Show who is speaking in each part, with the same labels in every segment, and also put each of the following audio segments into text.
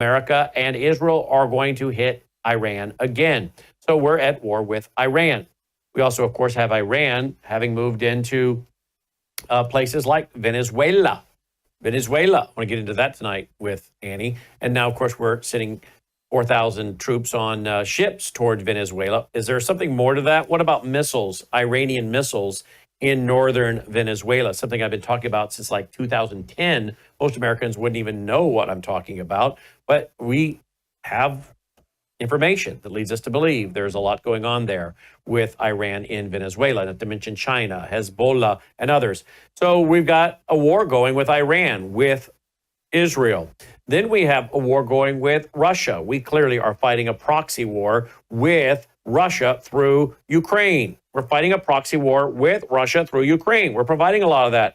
Speaker 1: America and Israel are going to hit Iran again. So we're at war with Iran. We also, of course, have Iran having moved into places like Venezuela. I want to get into that tonight with Annie. And now, of course, we're sending 4,000 troops on ships towards Venezuela. Is there something more to that? What about missiles, Iranian missiles in northern Venezuela? Something I've been talking about since like 2010. Most Americans wouldn't even know what I'm talking about, but we have information that leads us to believe there's a lot going on there with Iran in Venezuela, not to mention China, Hezbollah, and others. So we've got a war going with Iran, with Israel. Then we have a war going with Russia. We clearly are fighting a proxy war with Russia through Ukraine. We're fighting a proxy war with Russia through Ukraine. We're providing a lot of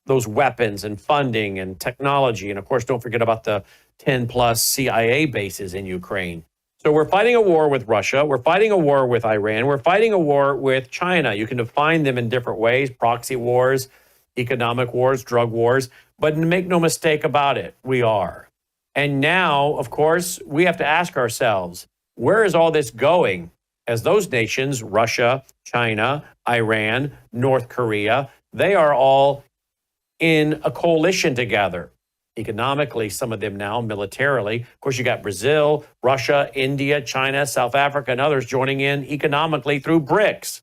Speaker 1: those weapons and funding and technology. And of course, don't forget about the 10 plus CIA bases in Ukraine. So we're fighting a war with Russia. We're fighting a war with Iran. We're fighting a war with China. You can define them in different ways: proxy wars, economic wars, drug wars. But make no mistake about it, we are. And now, of course, we have to ask ourselves, where is all this going as those nations, Russia, China, Iran, North Korea, they are all in a coalition together. Economically, some of them now militarily. Of course, you got Brazil, Russia, India, China, South Africa, and others joining in economically through BRICS.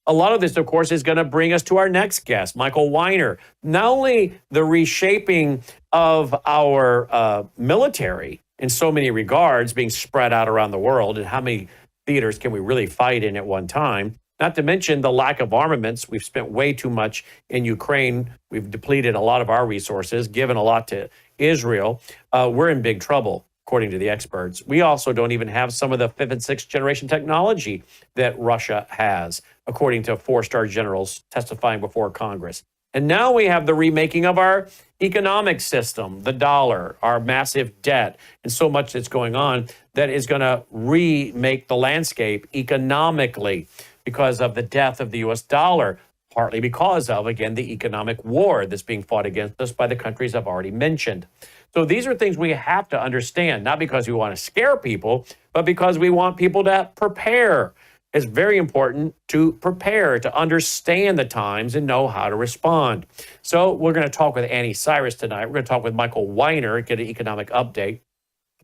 Speaker 1: A lot of this, of course, is going to bring us to our next guest, Michael Weiner. Not only the reshaping of our military in so many regards being spread out around the world, and how many theaters can we really fight in at one time, not to mention the lack of armaments. We've spent way too much in Ukraine. We've depleted a lot of our resources, given a lot to Israel. We're in big trouble, according to the experts. We also don't even have some of the 5th and 6th generation technology that Russia has, according to 4-star generals testifying before Congress. And now we have the remaking of our economic system, the dollar, our massive debt, and so much that's going on that is going to remake the landscape economically because of the death of the U.S. dollar, partly because of, again, the economic war that's being fought against us by the countries I've already mentioned. So these are things we have to understand, not because we want to scare people, but because we want people to prepare. It's very important to prepare, to understand the times and know how to respond. So we're going to talk with Anni Cyrus tonight. We're going to talk with Michael Weiner, get an economic update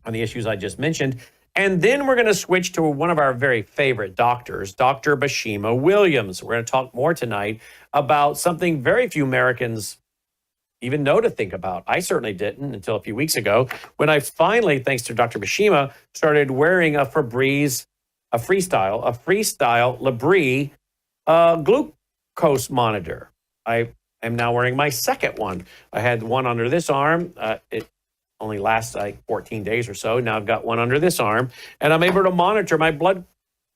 Speaker 1: on the issues I just mentioned. And then we're going to switch to one of our very favorite doctors, Dr. Basima Williams. We're going to talk more tonight about something very few Americans even know to think about. I certainly didn't until a few weeks ago when I finally, thanks to Dr. Basima, started wearing a Freestyle Labrie glucose monitor. I am now wearing my second one. I had one under this arm. It only lasts like 14 days or so. Now I've got one under this arm, and I'm able to monitor my blood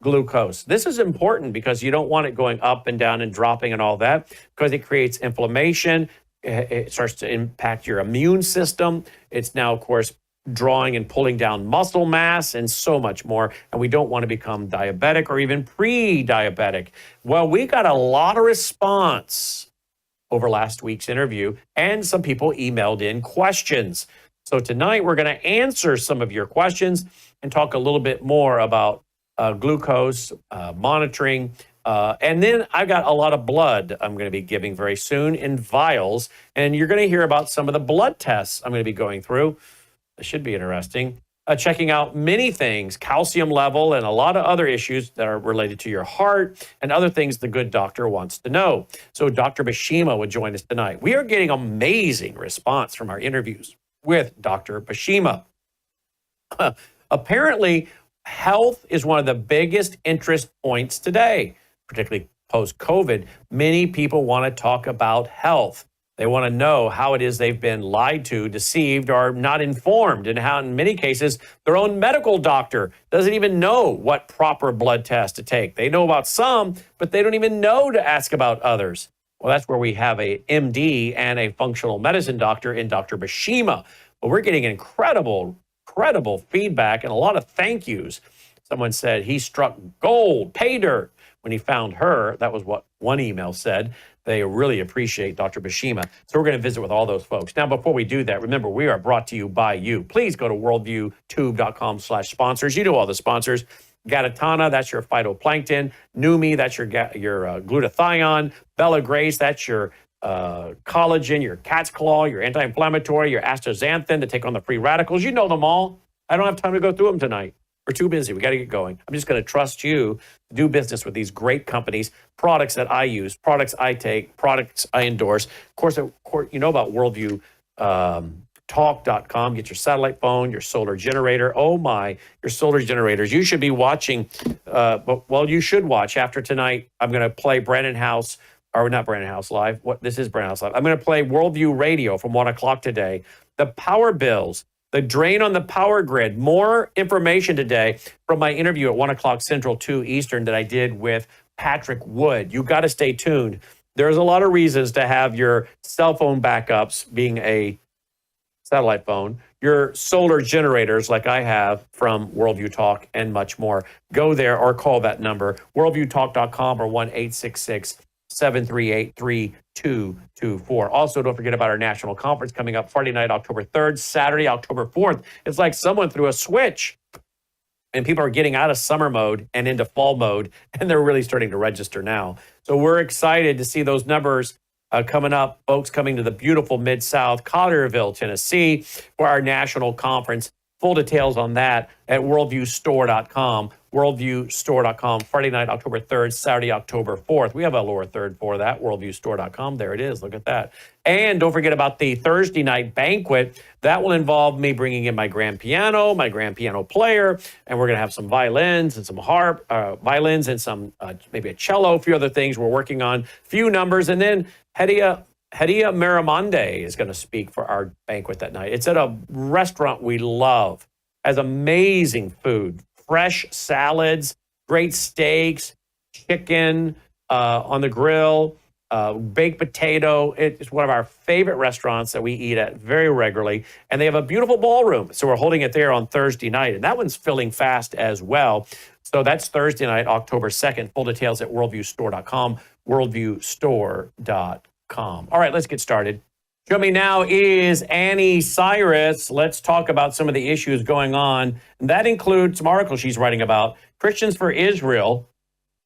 Speaker 1: glucose. This is important because you don't want it going up and down and dropping and all that, because it creates inflammation. It starts to impact your immune system. It's now, of course, drawing and pulling down muscle mass and so much more. And we don't want to become diabetic or even pre-diabetic. Well, we got a lot of response over last week's interview, and some people emailed in questions. So tonight we're going to answer some of your questions and talk a little bit more about glucose monitoring. And then I've got a lot of blood I'm going to be giving very soon in vials. And you're going to hear about some of the blood tests I'm going to be going through. It should be interesting. Checking out many things, calcium level, and a lot of other issues that are related to your heart and other things the good doctor wants to know. So Dr. Basima would join us tonight. We are getting amazing response from our interviews with Dr. Basima. Apparently, health is one of the biggest interest points today, particularly post-COVID. Many people want to talk about health. They want to know how it is they've been lied to, deceived, or not informed, and how in many cases their own medical doctor doesn't even know what proper blood test to take. They know about some, but they don't even know to ask about others. Well, that's where we have a MD and a functional medicine doctor in Dr. Basima. But we're getting incredible feedback and a lot of thank yous. Someone said he struck gold, pay dirt. when he found her. That was what one email said. They really appreciate Dr. Basima. So we're going to visit with all those folks. Now, before we do that, remember, we are brought to you by you. Please go to worldviewtube.com/sponsors. You know all the sponsors. Gatatana, that's your phytoplankton. Numi, that's your glutathione. Bella Grace, that's your collagen, your cat's claw, your anti-inflammatory, your astaxanthin to take on the free radicals. You know them all. I don't have time to go through them tonight. We're too busy. We got to get going. I'm just going to trust you to do business with these great companies, products that I use, products I take, products I endorse. Of course, you know about Worldview Talk.com. Get your satellite phone, your solar generator. Oh my, your solar generators. You should be watching. You should watch after tonight. I'm going to play Brannon Howse, or not Brannon Howse Live. This is Brannon Howse Live. I'm going to play Worldview Radio from 1 o'clock today. The power bills, the drain on the power grid. More information today from my interview at 1 o'clock Central, 2 Eastern that I did with Patrick Wood. You got to stay tuned. There's a lot of reasons to have your cell phone backups, being a satellite phone, your solar generators like I have from Worldview Talk, and much more. Go there or call that number, worldviewtalk.com, or 1-866-738-3224. Also, don't forget about our national conference coming up Friday night, October 3rd, Saturday, October 4th. It's like someone threw a switch and people are getting out of summer mode and into fall mode, and they're really starting to register now. So we're excited to see those numbers coming up. Folks coming to the beautiful Mid-South, Collierville, Tennessee, for our national conference. Full details on that at worldviewstore.com. Worldviewstore.com, Friday night, October 3rd, Saturday, October 4th. We have a lower third for that, worldviewstore.com. There it is. Look at that. And don't forget about the Thursday night banquet. That will involve me bringing in my grand piano player, and we're going to have some violins and some violins and some maybe a cello, a few other things we're working on, few numbers. And then Hedia Miramonde is going to speak for our banquet that night. It's at a restaurant we love. Has amazing food. Fresh salads, great steaks, chicken on the grill, baked potato. It's one of our favorite restaurants that we eat at very regularly. And they have a beautiful ballroom. So we're holding it there on Thursday night. And that one's filling fast as well. So that's Thursday night, October 2nd. Full details at worldviewstore.com, worldviewstore.com. All right, let's get started. Joining me now is Anni Cyrus. Let's talk about some of the issues going on. And that includes some articles she's writing about Christians for Israel.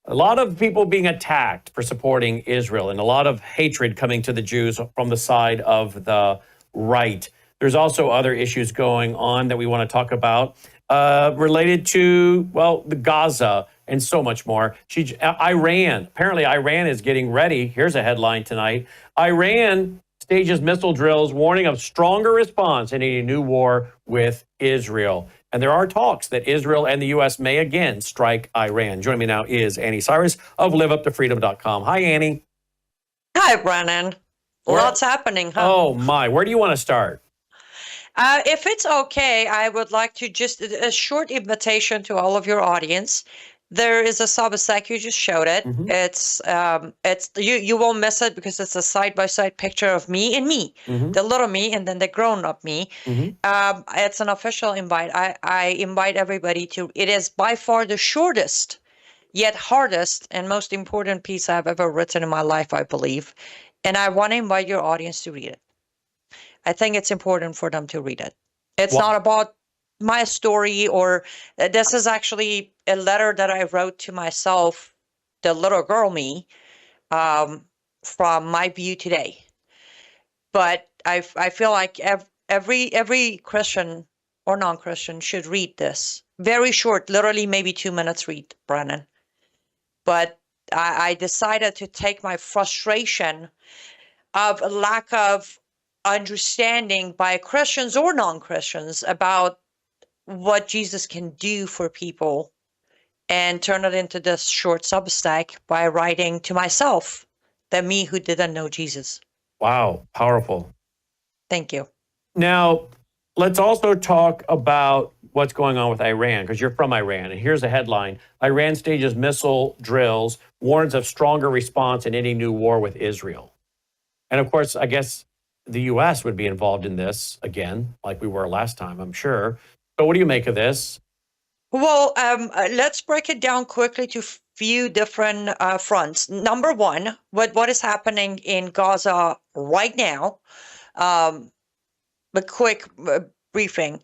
Speaker 1: A lot of people being attacked for supporting Israel, and a lot of hatred coming to the Jews from the side of the right. There's also other issues going on that we want to talk about related to, the Gaza and so much more. Iran. Apparently, Iran is getting ready. Here's a headline tonight. Iran stages missile drills, warning of stronger response in a new war with Israel. And there are talks that Israel and the U.S. may again strike Iran. Joining me now is Anni Cyrus of liveuptofreedom.com. Hi, Anni.
Speaker 2: Hi, Brannon. Lots happening, huh?
Speaker 1: Oh, my. Where do you want to start?
Speaker 2: If it's okay, I would like to just a short invitation to all of your audience. There is a Substack, you just showed it. Mm-hmm. It's you won't miss it because it's a side-by-side picture of me and me, mm-hmm. the little me and then the grown-up me. Mm-hmm. It's an official invite. I invite everybody to. It is by far the shortest, yet hardest and most important piece I've ever written in my life, I believe. And I want to invite your audience to read it. I think it's important for them to read it. It's not about my story, or this is actually a letter that I wrote to myself, the little girl me, from my view today. But I feel like every Christian or non-Christian should read this. Very short, literally maybe 2 minutes read, Brannon. But I decided to take my frustration of a lack of understanding by Christians or non-Christians about what Jesus can do for people and turn it into this short Substack by writing to myself, the me who didn't know Jesus.
Speaker 1: Wow, powerful.
Speaker 2: Thank you.
Speaker 1: Now, let's also talk about what's going on with Iran, because you're from Iran. And here's a headline. Iran stages missile drills, warns of stronger response in any new war with Israel. And of course, I guess the U.S. would be involved in this again, like we were last time, I'm sure. So what do you make of this?
Speaker 2: Well, let's break it down quickly to few different fronts. Number one, what is happening in Gaza right now. A quick briefing.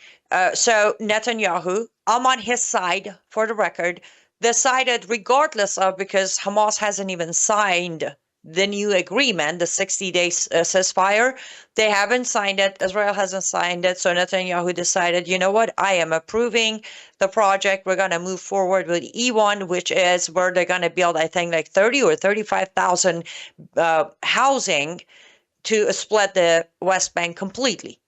Speaker 2: So Netanyahu, I'm on his side for the record, decided regardless of, because Hamas hasn't even signed the new agreement, the 60-day ceasefire. They haven't signed it. Israel hasn't signed it. So Netanyahu decided, you know what? I am approving the project. We're going to move forward with E1, which is where they're going to build, I think, like 30 or 35,000 housing to split the West Bank completely.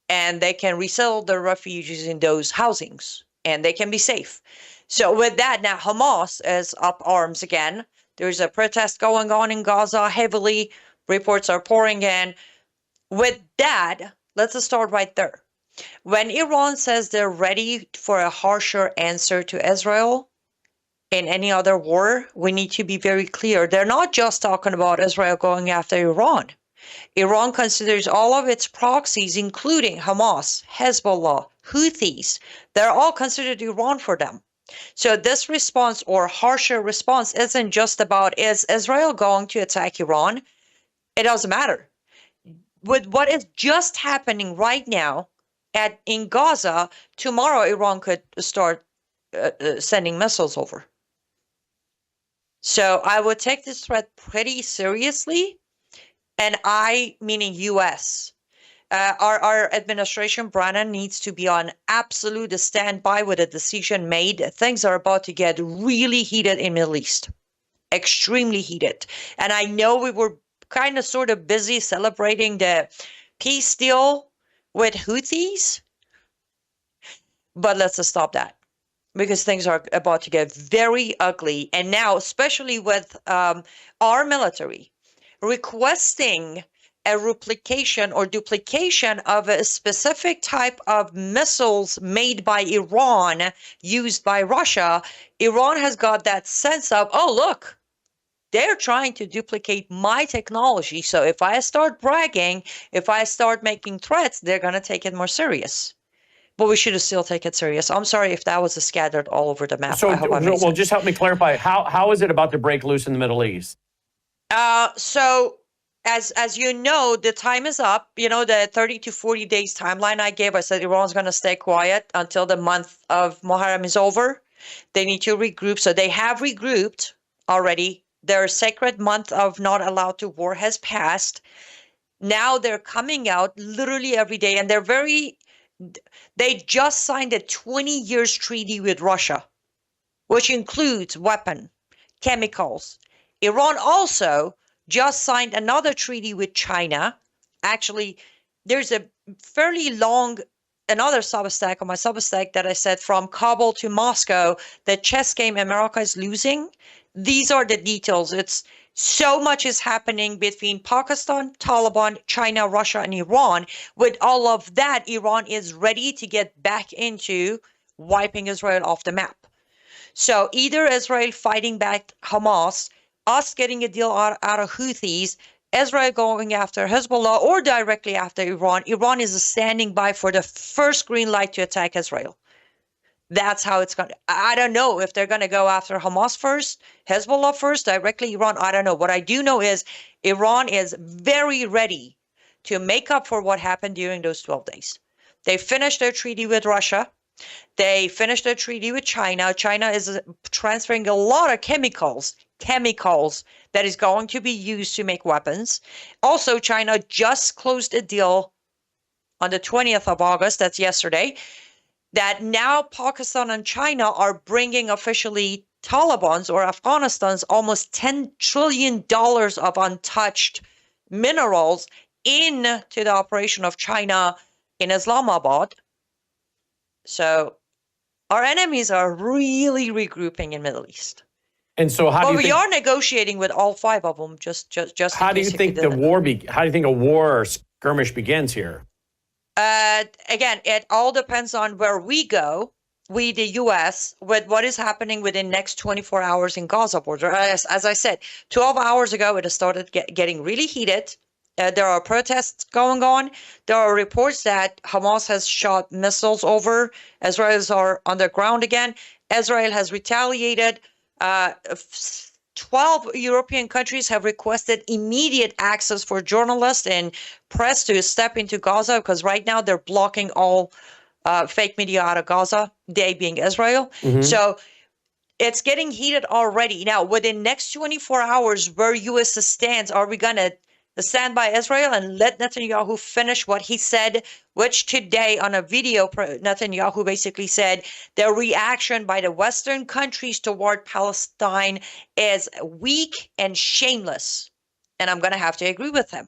Speaker 2: And they can resettle the refugees in those housings, and they can be safe. So with that, now Hamas is up arms again. There's a protest going on in Gaza heavily. Reports are pouring in. With that, let's start right there. When Iran says they're ready for a harsher answer to Israel in any other war, we need to be very clear. They're not just talking about Israel going after Iran. Iran considers all of its proxies, including Hamas, Hezbollah, Houthis. They're all considered Iran for them. So this response, or harsher response, isn't just about, is Israel going to attack Iran? It doesn't matter. With what is just happening right now in Gaza, tomorrow Iran could start sending missiles over. So I would take this threat pretty seriously. And I, meaning U.S., our administration, Brannon, needs to be on absolute standby with a decision made. Things are about to get really heated in Middle East, extremely heated. And I know we were kind of sort of busy celebrating the peace deal with Houthis, but let's stop that, because things are about to get very ugly. And now, especially with our military requesting a replication or duplication of a specific type of missiles made by Iran, used by Russia, Iran has got that sense of, oh, look, they're trying to duplicate my technology. So if I start bragging, if I start making threats, they're going to take it more serious. But we should still take it serious. I'm sorry if that was scattered all over the map.
Speaker 1: So,
Speaker 2: I hope I made sense.
Speaker 1: just help me clarify. How is it about to break loose in the Middle East?
Speaker 2: So as you know, the time is up. You know, the 30 to 40 days timeline I gave, I said Iran's going to stay quiet until the month of Muharram is over. They need to regroup. So they have regrouped already. Their sacred month of not allowed to war has passed. Now they're coming out literally every day, and they just signed a 20 years treaty with Russia, which includes weapon, chemicals. Iran also just signed another treaty with China. Actually, there's a fairly long, another Substack on my Substack that I said from Kabul to Moscow, the chess game America is losing. These are the details. It's so much is happening between Pakistan, Taliban, China, Russia, and Iran. With all of that, Iran is ready to get back into wiping Israel off the map. So either Israel fighting back Hamas, us getting a deal out of Houthis, Israel going after Hezbollah, or directly after Iran. Iran is standing by for the first green light to attack Israel. That's how it's going to. I don't know if they're going to go after Hamas first, Hezbollah first, directly Iran. I don't know. What I do know is Iran is very ready to make up for what happened during those 12 days. They finished their treaty with Russia. They finished their treaty with China. China is transferring a lot of chemicals that is going to be used to make weapons. Also, China just closed a deal on the 20th of August, that's yesterday, that now Pakistan and China are bringing officially Taliban's or Afghanistan's almost $10 trillion of untouched minerals into the operation of China in Islamabad. So our enemies are really regrouping in Middle East.
Speaker 1: And so
Speaker 2: we are negotiating with all five of them. Just
Speaker 1: how do you think how do you think a war or skirmish begins here?
Speaker 2: Again, it all depends on where we go, we, the U.S., with what is happening within next 24 hours in Gaza border. As I said, 12 hours ago, it has started getting really heated. There are protests going on. There are reports that Hamas has shot missiles over. Israelis are on the ground again. Israel has retaliated. 12 European countries have requested immediate access for journalists and press to step into Gaza, because right now they're blocking all fake media out of Gaza, they being Israel. So it's getting heated already. Now, within next 24 hours, where U.S. stands, are we going to stand by Israel and let Netanyahu finish what he said, which today on a video, Netanyahu basically said the reaction by the Western countries toward Palestine is weak and shameless. And I'm going to have to agree with him.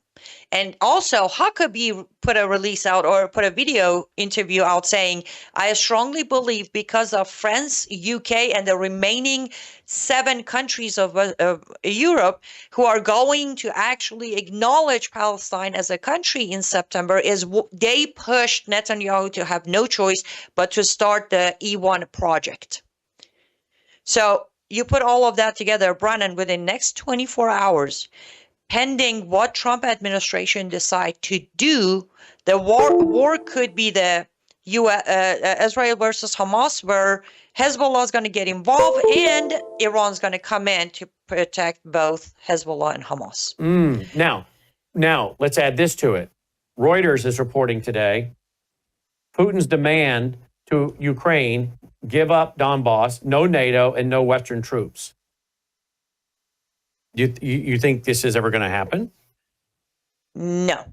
Speaker 2: And also, Huckabee put a release out, or put a video interview out saying, I strongly believe because of France, UK, and the remaining 7 countries of Europe who are going to actually acknowledge Palestine as a country in September, they pushed Netanyahu to have no choice but to start the E1 project. So you put all of that together, Brannon, within the next 24 hours, pending what Trump administration decide to do, the war could be the Israel versus Hamas, where Hezbollah is going to get involved and Iran's going to come in to protect both Hezbollah and Hamas.
Speaker 1: Now, let's add this to it. Reuters is reporting today, Putin's demand to Ukraine, give up Donbass, no NATO, and no Western troops. You think this is ever going to happen?
Speaker 2: No.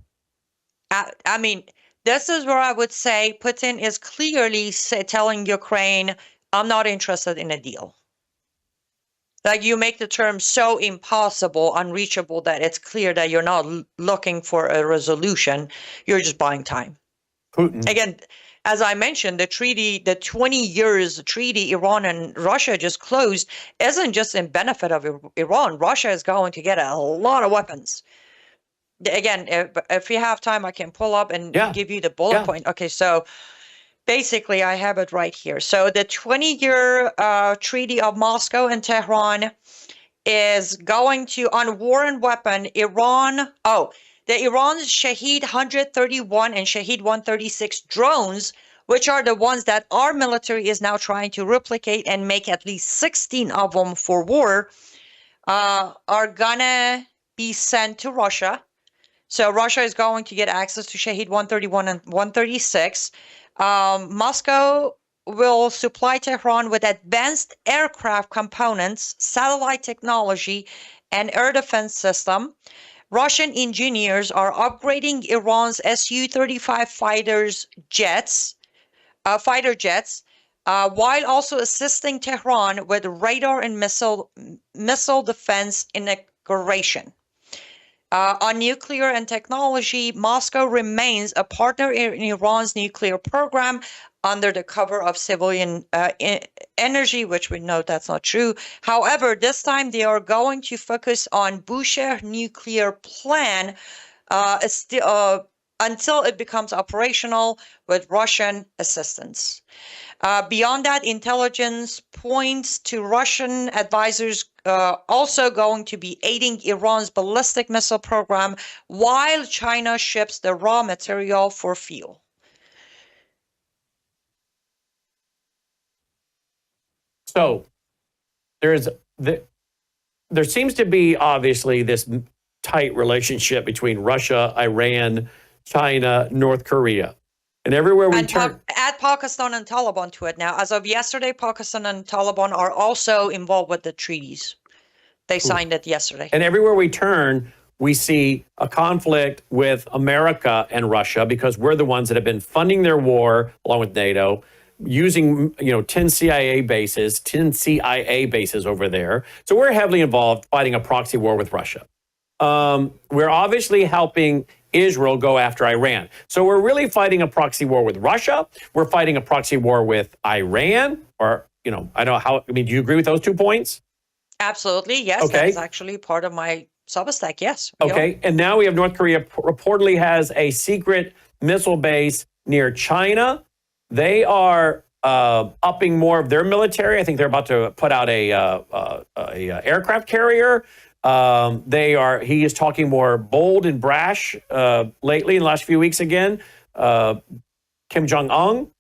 Speaker 2: I mean, this is where I would say Putin is clearly telling Ukraine, I'm not interested in a deal. Like, you make the term so impossible, unreachable, that it's clear that you're not looking for a resolution. You're just buying time.
Speaker 1: Putin.
Speaker 2: Again, as I mentioned, the treaty, the 20 years treaty Iran and Russia just closed, isn't just in benefit of Iran. Russia is going to get a lot of weapons. Again, if you have time, I can pull up and give you the bullet point. Okay, so basically, I have it right here. So the 20-year Treaty of Moscow and Tehran is going to, on war and weapon, Iran's Shahed 131 and Shahed 136 drones, which are the ones that our military is now trying to replicate and make at least 16 of them for war, are gonna be sent to Russia. So Russia is going to get access to Shahed 131 and 136. Moscow will supply Tehran with advanced aircraft components, satellite technology, and air defense system. Russian engineers are upgrading Iran's Su-35 fighter jets, while also assisting Tehran with radar and missile defense integration. On nuclear and technology, Moscow remains a partner in Iran's nuclear program under the cover of civilian energy, which we know that's not true. However, this time they are going to focus on Bushehr nuclear plan until it becomes operational with Russian assistance. Beyond that, intelligence points to Russian advisors also going to be aiding Iran's ballistic missile program while China ships the raw material for fuel.
Speaker 1: So there seems to be obviously this tight relationship between Russia, Iran, China, North Korea. And everywhere we turn...
Speaker 2: Add Pakistan and Taliban to it now. As of yesterday, Pakistan and Taliban are also involved with the treaties. They signed it yesterday.
Speaker 1: And everywhere we turn, we see a conflict with America and Russia, because we're the ones that have been funding their war, along with NATO, using 10 CIA bases over there. So we're heavily involved fighting a proxy war with Russia. We're obviously helping Israel go after Iran. So we're really fighting a proxy war with Russia. We're fighting a proxy war with Iran, or, I don't know do you agree with those 2 points?
Speaker 2: Absolutely. Yes.
Speaker 1: Okay.
Speaker 2: That's actually part of my Substack. Yes.
Speaker 1: Okay. And now we have North Korea reportedly has a secret missile base near China. They are upping more of their military. I think they're about to put out a aircraft carrier. He is talking more bold and brash lately in the last few weeks again. Kim Jong-un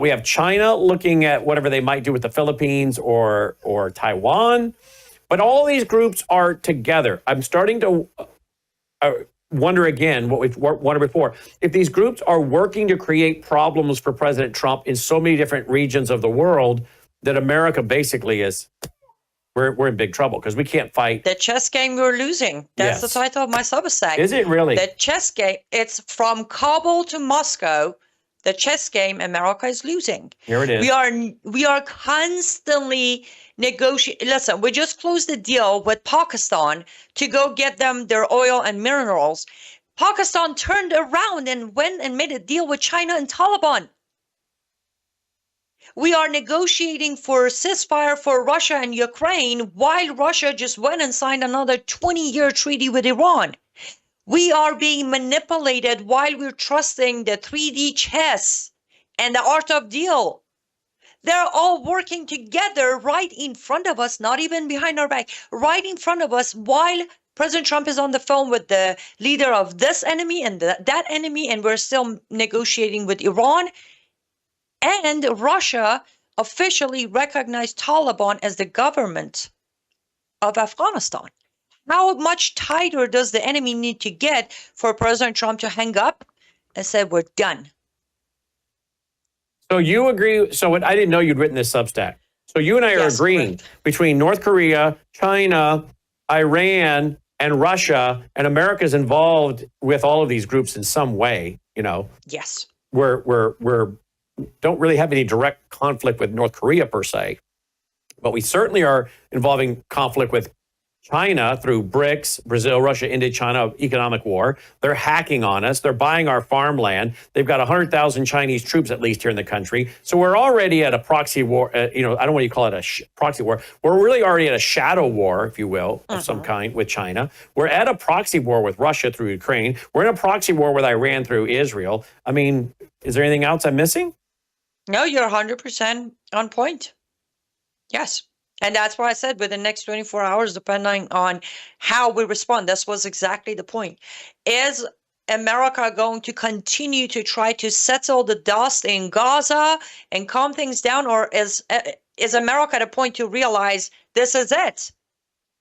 Speaker 1: We have China looking at whatever they might do with the Philippines or Taiwan. But all these groups are together. I'm starting to wonder again what we've wondered before. If these groups are working to create problems for President Trump in so many different regions of the world, that America basically is, we're in big trouble because we can't fight.
Speaker 2: The chess game we're losing. That's the title of my Substack.
Speaker 1: Is it really?
Speaker 2: The chess game, it's from Kabul to Moscow. The chess game America is losing.
Speaker 1: Here it is.
Speaker 2: We are constantly negotiating. Listen, we just closed the deal with Pakistan to go get them their oil and minerals. Pakistan turned around and went and made a deal with China and Taliban. We are negotiating for a ceasefire for Russia and Ukraine while Russia just went and signed another 20-year treaty with Iran. We are being manipulated while we're trusting the 3D chess and the art of deal. They're all working together right in front of us, not even behind our back, right in front of us while President Trump is on the phone with the leader of this enemy and that enemy, and we're still negotiating with Iran. And Russia officially recognized Taliban as the government of Afghanistan. How much tighter does the enemy need to get for President Trump to hang up and say, we're done?
Speaker 1: So you agree. So I didn't know you'd written this Substack. So you and I are agreeing between North Korea, China, Iran, and Russia, and America's involved with all of these groups in some way, you know.
Speaker 2: Yes.
Speaker 1: We're don't really have any direct conflict with North Korea per se, but we certainly are involving conflict with China through BRICS, Brazil, Russia, India, China, economic war. They're hacking on us. They're buying our farmland. They've got 100,000 Chinese troops at least here in the country. So we're already at a proxy war. I don't know what you call it, a proxy war. We're really already at a shadow war, if you will, of some kind with China. We're at a proxy war with Russia through Ukraine. We're in a proxy war with Iran through Israel. I mean, is there anything else I'm missing?
Speaker 2: No, you're 100% on point. Yes. And that's why I said within the next 24 hours, depending on how we respond, this was exactly the point. Is America going to continue to try to settle the dust in Gaza and calm things down? Or is America at a point to realize this is it?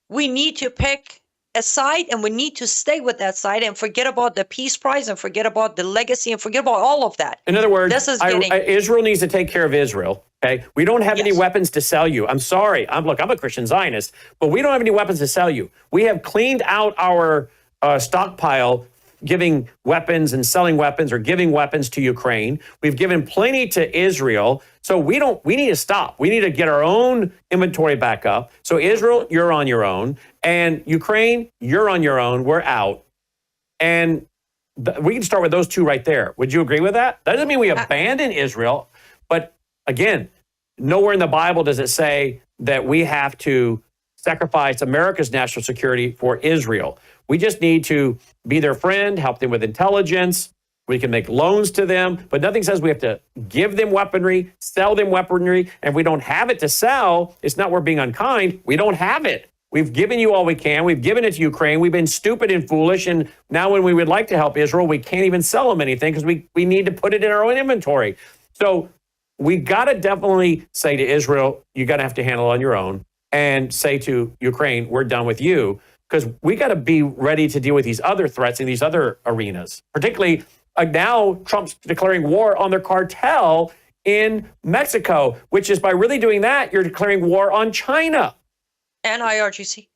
Speaker 2: We need to pick a side and we need to stay with that side and forget about the peace prize and forget about the legacy and forget about all of that.
Speaker 1: In other words, Israel needs to take care of Israel. Okay, we don't have any weapons to sell you. I'm sorry. I'm a Christian Zionist, but we don't have any weapons to sell you. We have cleaned out our stockpile, giving weapons and selling weapons or giving weapons to Ukraine. We've given plenty to Israel. So we need to stop. We need to get our own inventory back up. So Israel, you're on your own. And Ukraine, you're on your own. We're out. And we can start with those two right there. Would you agree with that? That doesn't mean we abandon Israel, but again, nowhere in the Bible does it say that we have to sacrifice America's national security for Israel. We just need to be their friend, help them with intelligence. We can make loans to them, but nothing says we have to give them weaponry, sell them weaponry. And if we don't have it to sell, it's not we're being unkind. We don't have it. We've given you all we can. We've given it to Ukraine. We've been stupid and foolish. And now when we would like to help Israel, we can't even sell them anything because we need to put it in our own inventory. So we got to definitely say to Israel, you got to have to handle it on your own, and say to Ukraine, we're done with you, because we got to be ready to deal with these other threats in these other arenas. Particularly now Trump's declaring war on their cartel in Mexico, which is by really doing that, you're declaring war on China.
Speaker 2: And IRGC.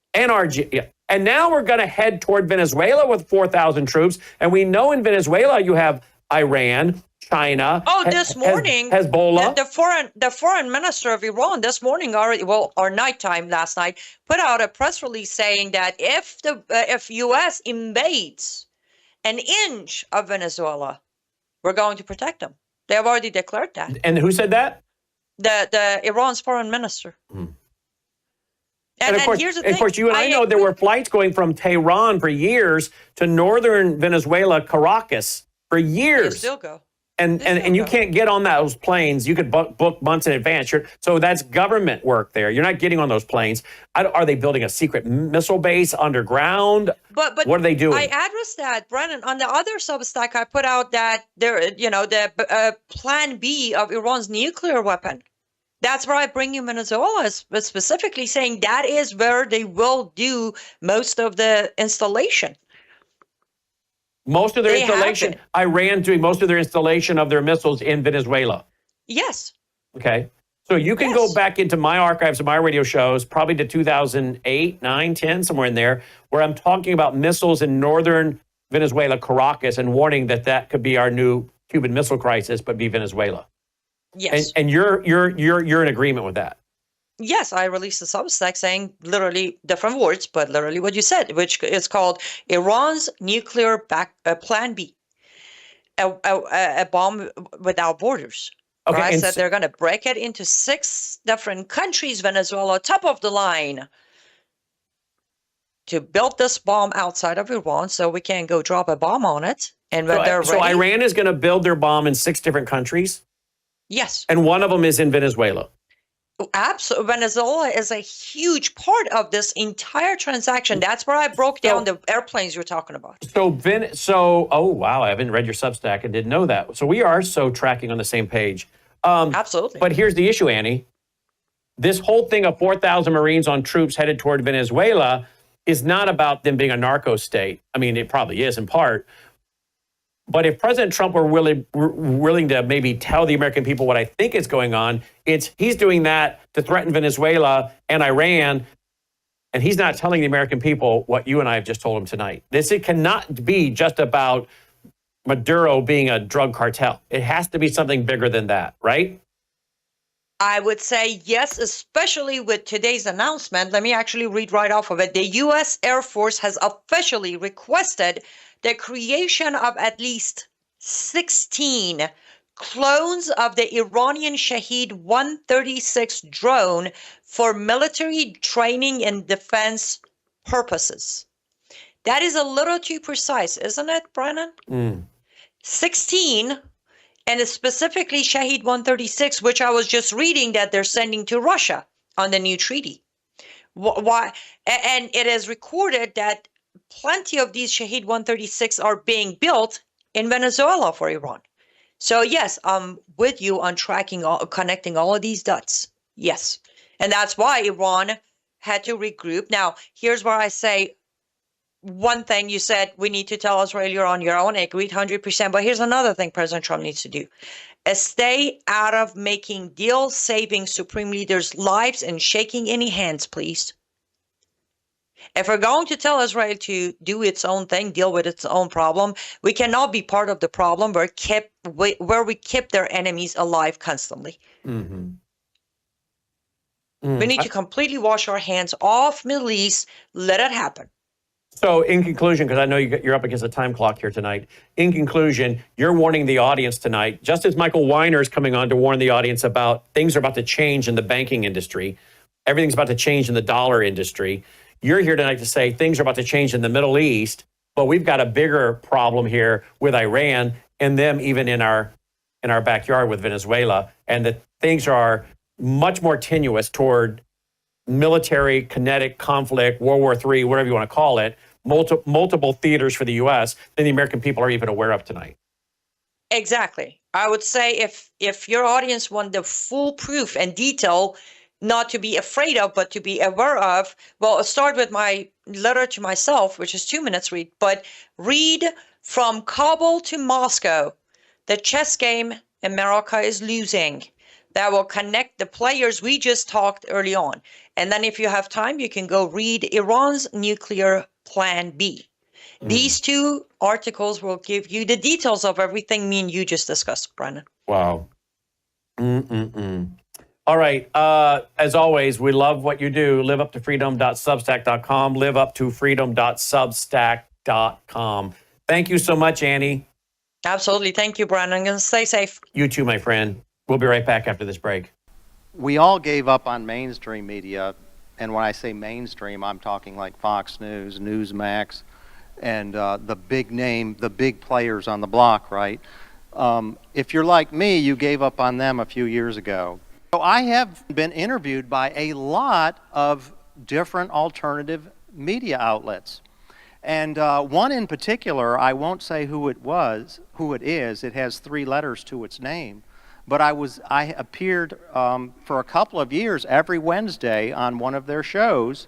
Speaker 1: Yeah. And now we're going to head toward Venezuela with 4,000 troops. And we know in Venezuela you have Iran, China.
Speaker 2: Oh, this morning,
Speaker 1: Hezbollah.
Speaker 2: The foreign minister of Iran this morning already, or nighttime last night, put out a press release saying that if U.S. invades an inch of Venezuela, we're going to protect them. They have already declared that.
Speaker 1: And who said that?
Speaker 2: The Iran's foreign minister.
Speaker 1: And of course, you and I know there were flights going from Tehran for years to northern Venezuela, Caracas, for years.
Speaker 2: They still go.
Speaker 1: And you can't get on those planes. You could book months in advance. So that's government work there. You're not getting on those planes. Are they building a secret missile base underground?
Speaker 2: But
Speaker 1: what are they doing?
Speaker 2: I addressed that, Brannon. On the other Substack, I put out that the plan B of Iran's nuclear weapon. That's where I bring you Venezuela, specifically saying that is where they will do most of the installation.
Speaker 1: Most of their installation, Iran doing most of their installation of their missiles in Venezuela.
Speaker 2: Yes.
Speaker 1: Okay. So you can go back into my archives of my radio shows, probably to 2008, 9, 10, somewhere in there, where I'm talking about missiles in northern Venezuela, Caracas, and warning that could be our new Cuban Missile Crisis, but be Venezuela.
Speaker 2: Yes.
Speaker 1: And you're in agreement with that.
Speaker 2: Yes, I released a Substack saying literally different words, but literally what you said, which is called Iran's nuclear plan B, a bomb without borders.
Speaker 1: Okay,
Speaker 2: I said they're going to break it into 6 different countries, Venezuela, top of the line, to build this bomb outside of Iran so we can go drop a bomb on it. And when they're ready.
Speaker 1: So Iran is going to build their bomb in 6 different countries?
Speaker 2: Yes.
Speaker 1: And one of them is in Venezuela?
Speaker 2: Absolutely. Venezuela is a huge part of this entire transaction. That's where I broke down the airplanes you're talking about.
Speaker 1: Oh, wow, I haven't read your Substack and didn't know that. So we are tracking on the same page.
Speaker 2: Absolutely.
Speaker 1: But here's the issue, Annie. This whole thing of 4,000 Marines on troops headed toward Venezuela is not about them being a narco state. I mean, it probably is in part. But if President Trump were willing to maybe tell the American people what I think is going on, he's doing that to threaten Venezuela and Iran, and he's not telling the American people what you and I have just told them tonight. It cannot be just about Maduro being a drug cartel. It has to be something bigger than that, right?
Speaker 2: I would say yes, especially with today's announcement. Let me actually read right off of it. The U.S. Air Force has officially requested the creation of at least 16 clones of the Iranian Shahed 136 drone for military training and defense purposes. That is a little too precise, isn't it, Brannon? 16, and specifically Shahed 136, which I was just reading that they're sending to Russia on the new treaty. Why? And it is recorded that plenty of these Shahed 136 are being built in Venezuela for Iran. So yes, I'm with you on connecting all of these dots. Yes. And that's why Iran had to regroup. Now, here's where I say one thing. You said we need to tell Israel you're on your own. I agreed 100%. But here's another thing President Trump needs to do. Stay out of making deals, saving supreme leaders' lives, and shaking any hands, please. If we're going to tell Israel to do its own thing, deal with its own problem, we cannot be part of the problem where we keep their enemies alive constantly. We need to completely wash our hands off Middle East, let it happen.
Speaker 1: So in conclusion, because I know you're up against a time clock here tonight, in conclusion, you're warning the audience tonight, just as Michael Weiner is coming on to warn the audience about things are about to change in the banking industry, everything's about to change in the dollar industry. You're here tonight to say things are about to change in the Middle East, but we've got a bigger problem here with Iran and them even in our backyard with Venezuela, and that things are much more tenuous toward military, kinetic conflict, World War III, whatever you want to call it, multiple theaters for the U.S. than the American people are even aware of tonight.
Speaker 2: Exactly. I would say if your audience want the full proof and detail, not to be afraid of, but to be aware of, well, I'll start with my letter to myself, which is 2 minutes read, but read From Kabul to Moscow, the chess game America is losing. That will connect the players we just talked early on. And then if you have time, you can go read Iran's nuclear plan B. These 2 articles will give you the details of everything me and you just discussed, Brannon.
Speaker 1: Wow. All right. As always, we love what you do. Live up to freedom.substack.com. Live up to freedom.substack.com. Thank you so much, Annie.
Speaker 2: Absolutely. Thank you, Brannon. And stay safe.
Speaker 1: You too, my friend. We'll be right back after this break.
Speaker 3: We all gave up on mainstream media. And when I say mainstream, I'm talking like Fox News, Newsmax, and the big players on the block, right? If you're like me, you gave up on them a few years ago. So I have been interviewed by a lot of different alternative media outlets. And one in particular, I won't say who it is. It has 3 letters to its name. But I appeared for a couple of years every Wednesday on one of their shows,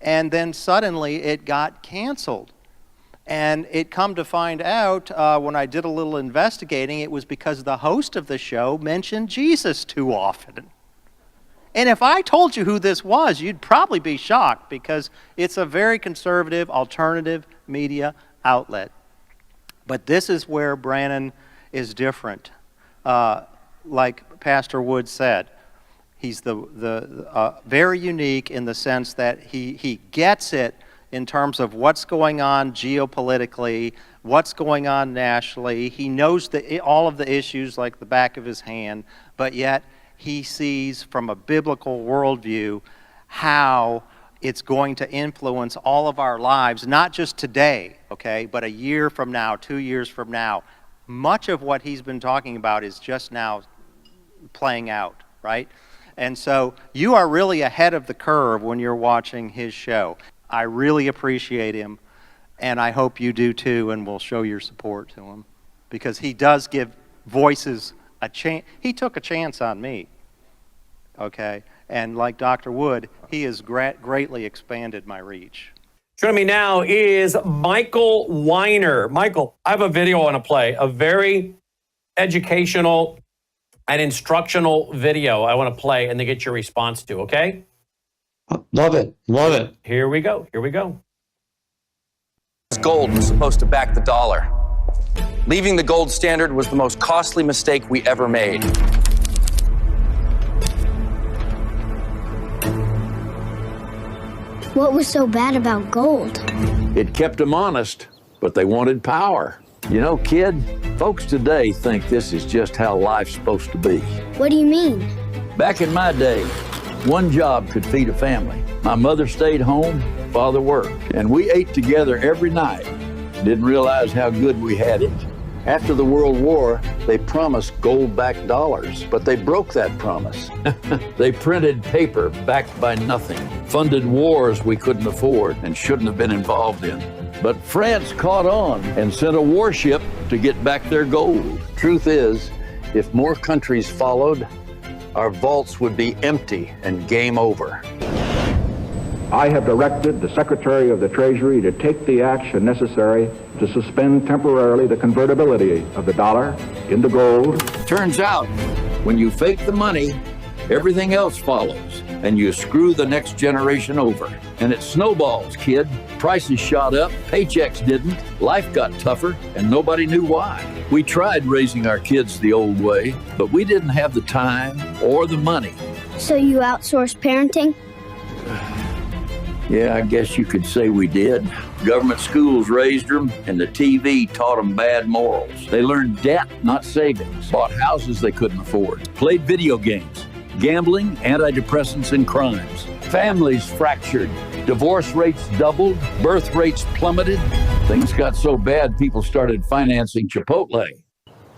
Speaker 3: and then suddenly it got canceled. And it come to find out when I did a little investigating, it was because the host of the show mentioned Jesus too often. And if I told you who this was, you'd probably be shocked, because it's a very conservative alternative media outlet. But this is where Brannon is different. Like Pastor Wood said, he's very unique in the sense that he gets it in terms of what's going on geopolitically, what's going on nationally. He knows all of the issues like the back of his hand, but yet he sees from a biblical worldview how it's going to influence all of our lives, not just today, okay, but a year from now, 2 years from now. Much of what he's been talking about is just now playing out, right? And so you are really ahead of the curve when you're watching his show. I really appreciate him, and I hope you do too, and will show your support to him, because he does give voices a chance. He took a chance on me, okay? And like Dr. Wood, he has greatly expanded my reach.
Speaker 1: Joining me now is Michael Weiner. Michael, I have a video I want to play, a very educational and instructional video I want to play and then get your response to, okay?
Speaker 4: Love it. Love it.
Speaker 1: Here we go. Here we go.
Speaker 5: Gold was supposed to back the dollar. Leaving the gold standard was the most costly mistake we ever made.
Speaker 6: What was so bad about gold?
Speaker 7: It kept them honest, but they wanted power. You know, kid, folks today think this is just how life's supposed to be.
Speaker 6: What do you mean?
Speaker 7: Back in my day, one job could feed a family. My mother stayed home, father worked, and we ate together every night. Didn't realize how good we had it. After the World War, they promised gold-backed dollars, but they broke that promise. They printed paper backed by nothing, funded wars we couldn't afford and shouldn't have been involved in. But France caught on and sent a warship to get back their gold. Truth is, if more countries followed, our vaults would be empty and game over.
Speaker 8: I have directed the Secretary of the Treasury to take the action necessary to suspend temporarily the convertibility of the dollar into gold.
Speaker 7: Turns out, when you fake the money, everything else follows, and you screw the next generation over. And it snowballs, kid. Prices shot up, paychecks didn't, life got tougher, and nobody knew why. We tried raising our kids the old way, but we didn't have the time or the money.
Speaker 6: So you outsourced parenting?
Speaker 7: Yeah, I guess you could say we did. Government schools raised them, and the TV taught them bad morals. They learned debt, not savings, bought houses they couldn't afford, played video games, gambling, antidepressants, and crimes. Families fractured, divorce rates doubled, birth rates plummeted. Things got so bad, people started financing Chipotle.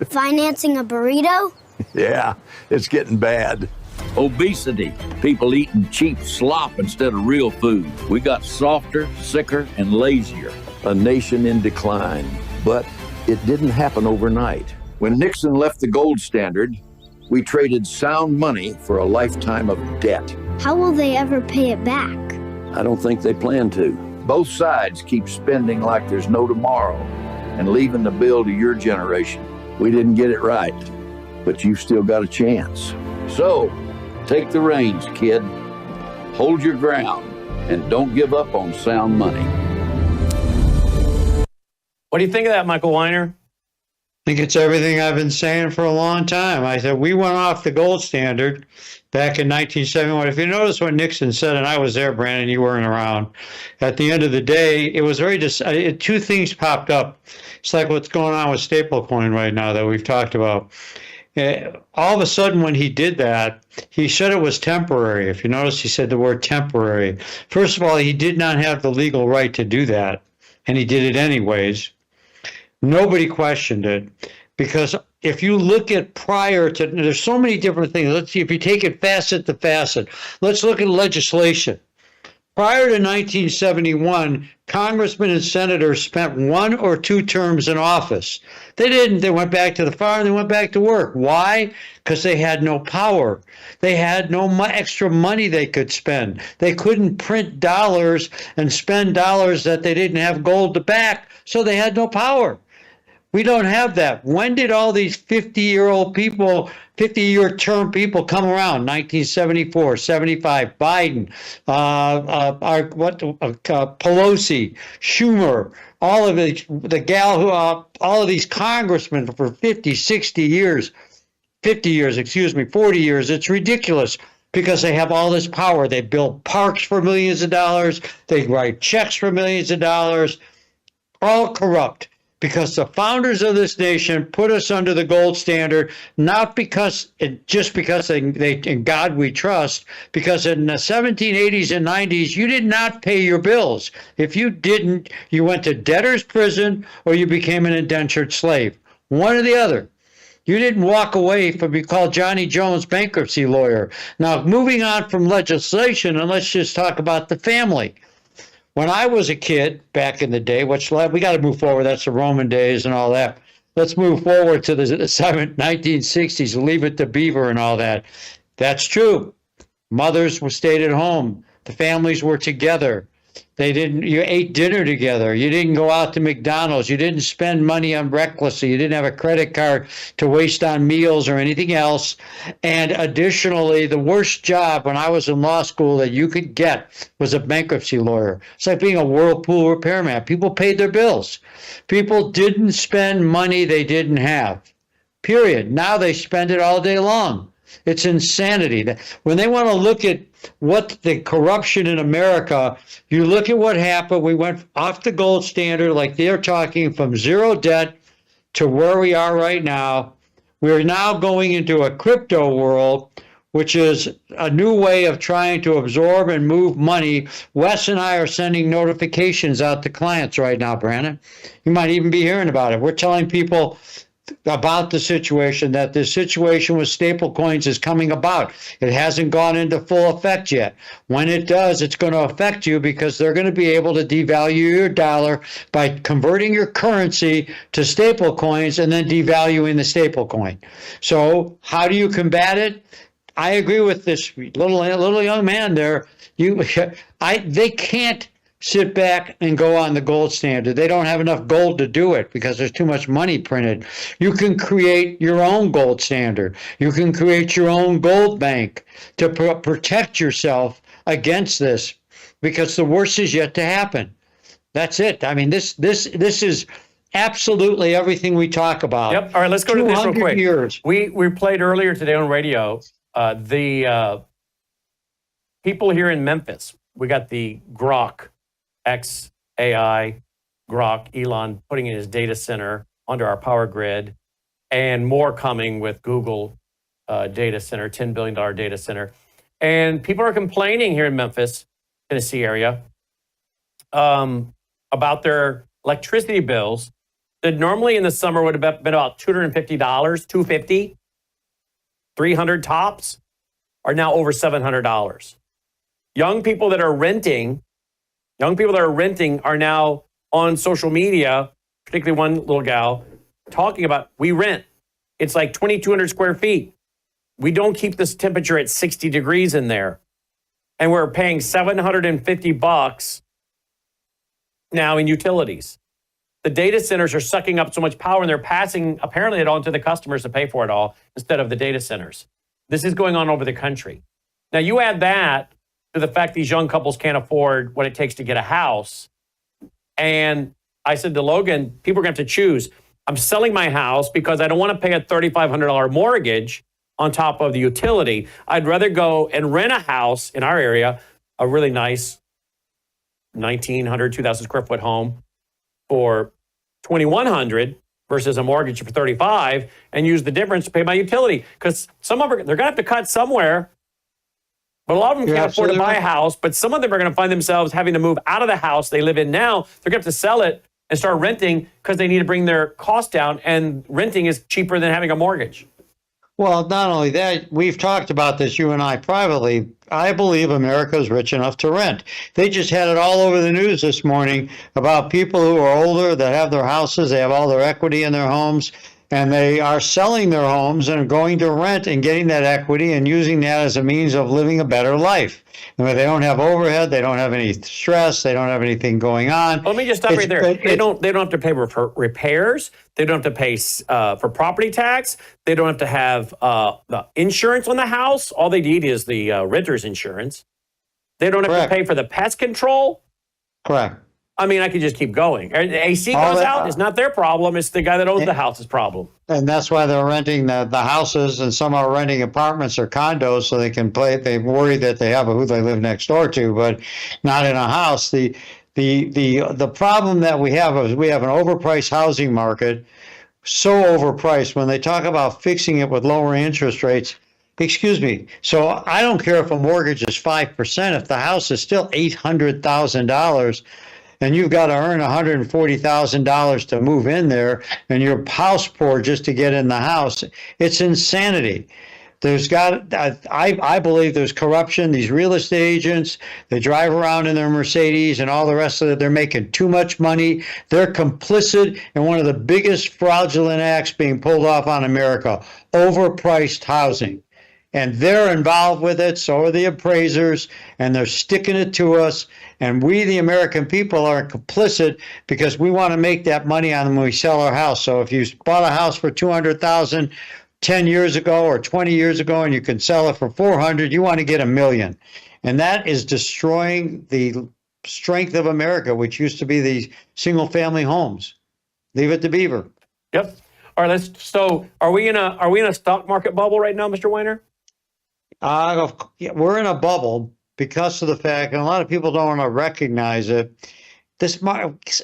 Speaker 6: Financing a burrito?
Speaker 7: Yeah, it's getting bad. Obesity, people eating cheap slop instead of real food. We got softer, sicker, and lazier. A nation in decline. But it didn't happen overnight. When Nixon left the gold standard, we traded sound money for a lifetime of debt.
Speaker 6: How will they ever pay it back?
Speaker 7: I don't think they plan to. Both sides keep spending like there's no tomorrow and leaving the bill to your generation. We didn't get it right, but you've still got a chance. So, take the reins, kid. Hold your ground and don't give up on sound money.
Speaker 1: What do you think of that, Michael Weiner?
Speaker 4: I think it's everything I've been saying for a long time. I said we went off the gold standard back in 1971. If you notice what Nixon said, and I was there, Brandon, you weren't around. At the end of the day, it was very two things popped up. It's like what's going on with stablecoin right now that we've talked about. All of a sudden, when he did that, he said it was temporary. If you notice, he said the word temporary. First of all, he did not have the legal right to do that, and he did it anyways. Nobody questioned it. Because if you look at prior to, there's so many different things. Let's see, if you take it facet to facet, let's look at legislation. Prior to 1971, congressmen and senators spent 1 or 2 terms in office. They didn't. They went back to the farm. They went back to work. Why? Because they had no power. They had no extra money they could spend. They couldn't print dollars and spend dollars that they didn't have gold to back, so they had no power. We don't have that. When did all these 50-year-old people, 50-year term people come around? 1974, 75, Biden, Pelosi, Schumer, all of the gal who, all of these congressmen for 50, 60 years, 50 years, 40 years. It's ridiculous because they have all this power. They build parks for millions of dollars. They write checks for millions of dollars, all corrupt. Because the founders of this nation put us under the gold standard, not because just because they in God we trust, because in the 1780s and 90s, you did not pay your bills. If you didn't, you went to debtor's prison or you became an indentured slave. One or the other. You didn't walk away from being called Johnny Jones bankruptcy lawyer. Now, moving on from legislation, and let's just talk about the family. When I was a kid back in the day, which we got to move forward, that's the Roman days and all that. Let's move forward to the 1960s, leave it to Beaver and all that. That's true. Mothers stayed at home. The families were together. You ate dinner together. You didn't go out to McDonald's. You didn't spend money on recklessly. You didn't have a credit card to waste on meals or anything else. And additionally, the worst job when I was in law school that you could get was a bankruptcy lawyer. It's like being a Whirlpool repairman. People paid their bills. People didn't spend money they didn't have. Period. Now they spend it all day long. It's insanity. When they want to look at what the corruption in America, you look at what happened. We went off the gold standard, like they're talking, from zero debt to where we are right now. We're now going into a crypto world, which is a new way of trying to absorb and move money. Wes and I are sending notifications out to clients right now, Brannon. You might even be hearing about it. We're telling people about the situation, that this situation with stable coins is coming about. It hasn't gone into full effect yet. When it does, it's going to affect you because they're going to be able to devalue your dollar by converting your currency to stable coins and then devaluing the stable coin. So how do you combat it? I agree with this little young man there. They can't sit back and go on the gold standard. They don't have enough gold to do it because there's too much money printed. You can create your own gold standard. You can create your own gold bank to protect yourself against this because the worst is yet to happen. That's it. I mean, this is absolutely everything we talk about.
Speaker 1: Yep. All right, let's go to this real quick.
Speaker 4: Years.
Speaker 1: We played earlier today on radio the people here in Memphis. We got the Grok XAI, Grok, Elon putting in his data center under our power grid, and more coming with Google data center, $10 billion data center. And people are complaining here in Memphis, Tennessee area, about their electricity bills that normally in the summer would have been about $250, $250, $300 tops, are now over $700. Young people that are renting are now on social media, particularly one little gal, talking about, we rent. It's like 2,200 square feet. We don't keep this temperature at 60 degrees in there. And we're paying $750 now in utilities. The data centers are sucking up so much power and they're passing apparently it on to the customers to pay for it all instead of the data centers. This is going on over the country. Now you add that to the fact these young couples can't afford what it takes to get a house. And I said to Logan, people are going to have to choose. I'm selling my house because I don't want to pay a $3,500 mortgage on top of the utility. I'd rather go and rent a house in our area, a really nice 1,900, 2,000 square foot home for $2,100 versus a mortgage for $35 and use the difference to pay my utility. Because some of them, they're going to have to cut somewhere. But a lot of them can't afford to buy a house, but some of them are going to find themselves having to move out of the house they live in now. They're going to have to sell it and start renting because they need to bring their costs down, and renting is cheaper than having a mortgage.
Speaker 4: Well, not only that, we've talked about this, you and I privately. I believe America is rich enough to rent. They just had it all over the news this morning about people who are older that have their houses, they have all their equity in their homes, and they are selling their homes and going to rent and getting that equity and using that as a means of living a better life. I mean, they don't have overhead, they don't have any stress, they don't have anything going on.
Speaker 1: Let me just stop right there. They don't have to pay for repairs. They don't have to pay for property tax. They don't have to have the insurance on the house. All they need is the renter's insurance. They don't have to pay for the pest control.
Speaker 4: Correct.
Speaker 1: I mean, I could just keep going. The AC goes out. It's not their problem. It's the guy that owns the house's problem.
Speaker 4: And that's why they're renting the houses, and some are renting apartments or condos so they can play. They worry that they have who they live next door to, but not in a house. The problem that we have is we have an overpriced housing market, so overpriced. When they talk about fixing it with lower interest rates, excuse me. So I don't care if a mortgage is 5%. If the house is still $800,000. And you've got to earn $140,000 to move in there, and you're house poor just to get in the house. It's insanity. I believe there's corruption. These real estate agents, they drive around in their Mercedes and all the rest of it. They're making too much money. They're complicit in one of the biggest fraudulent acts being pulled off on America, overpriced housing. And they're involved with it, so are the appraisers, and they're sticking it to us. And we, the American people, are complicit because we want to make that money on them when we sell our house. So if you bought a house for $200,000 10 years ago or 20 years ago, and you can sell it for $400,000, you want to get $1 million. And that is destroying the strength of America, which used to be the single-family homes. Leave it to Beaver.
Speaker 1: Yep. All right. So are we in a stock market bubble right now, Mr. Weiner?
Speaker 4: We're in a bubble because of the fact, and a lot of people don't want to recognize it.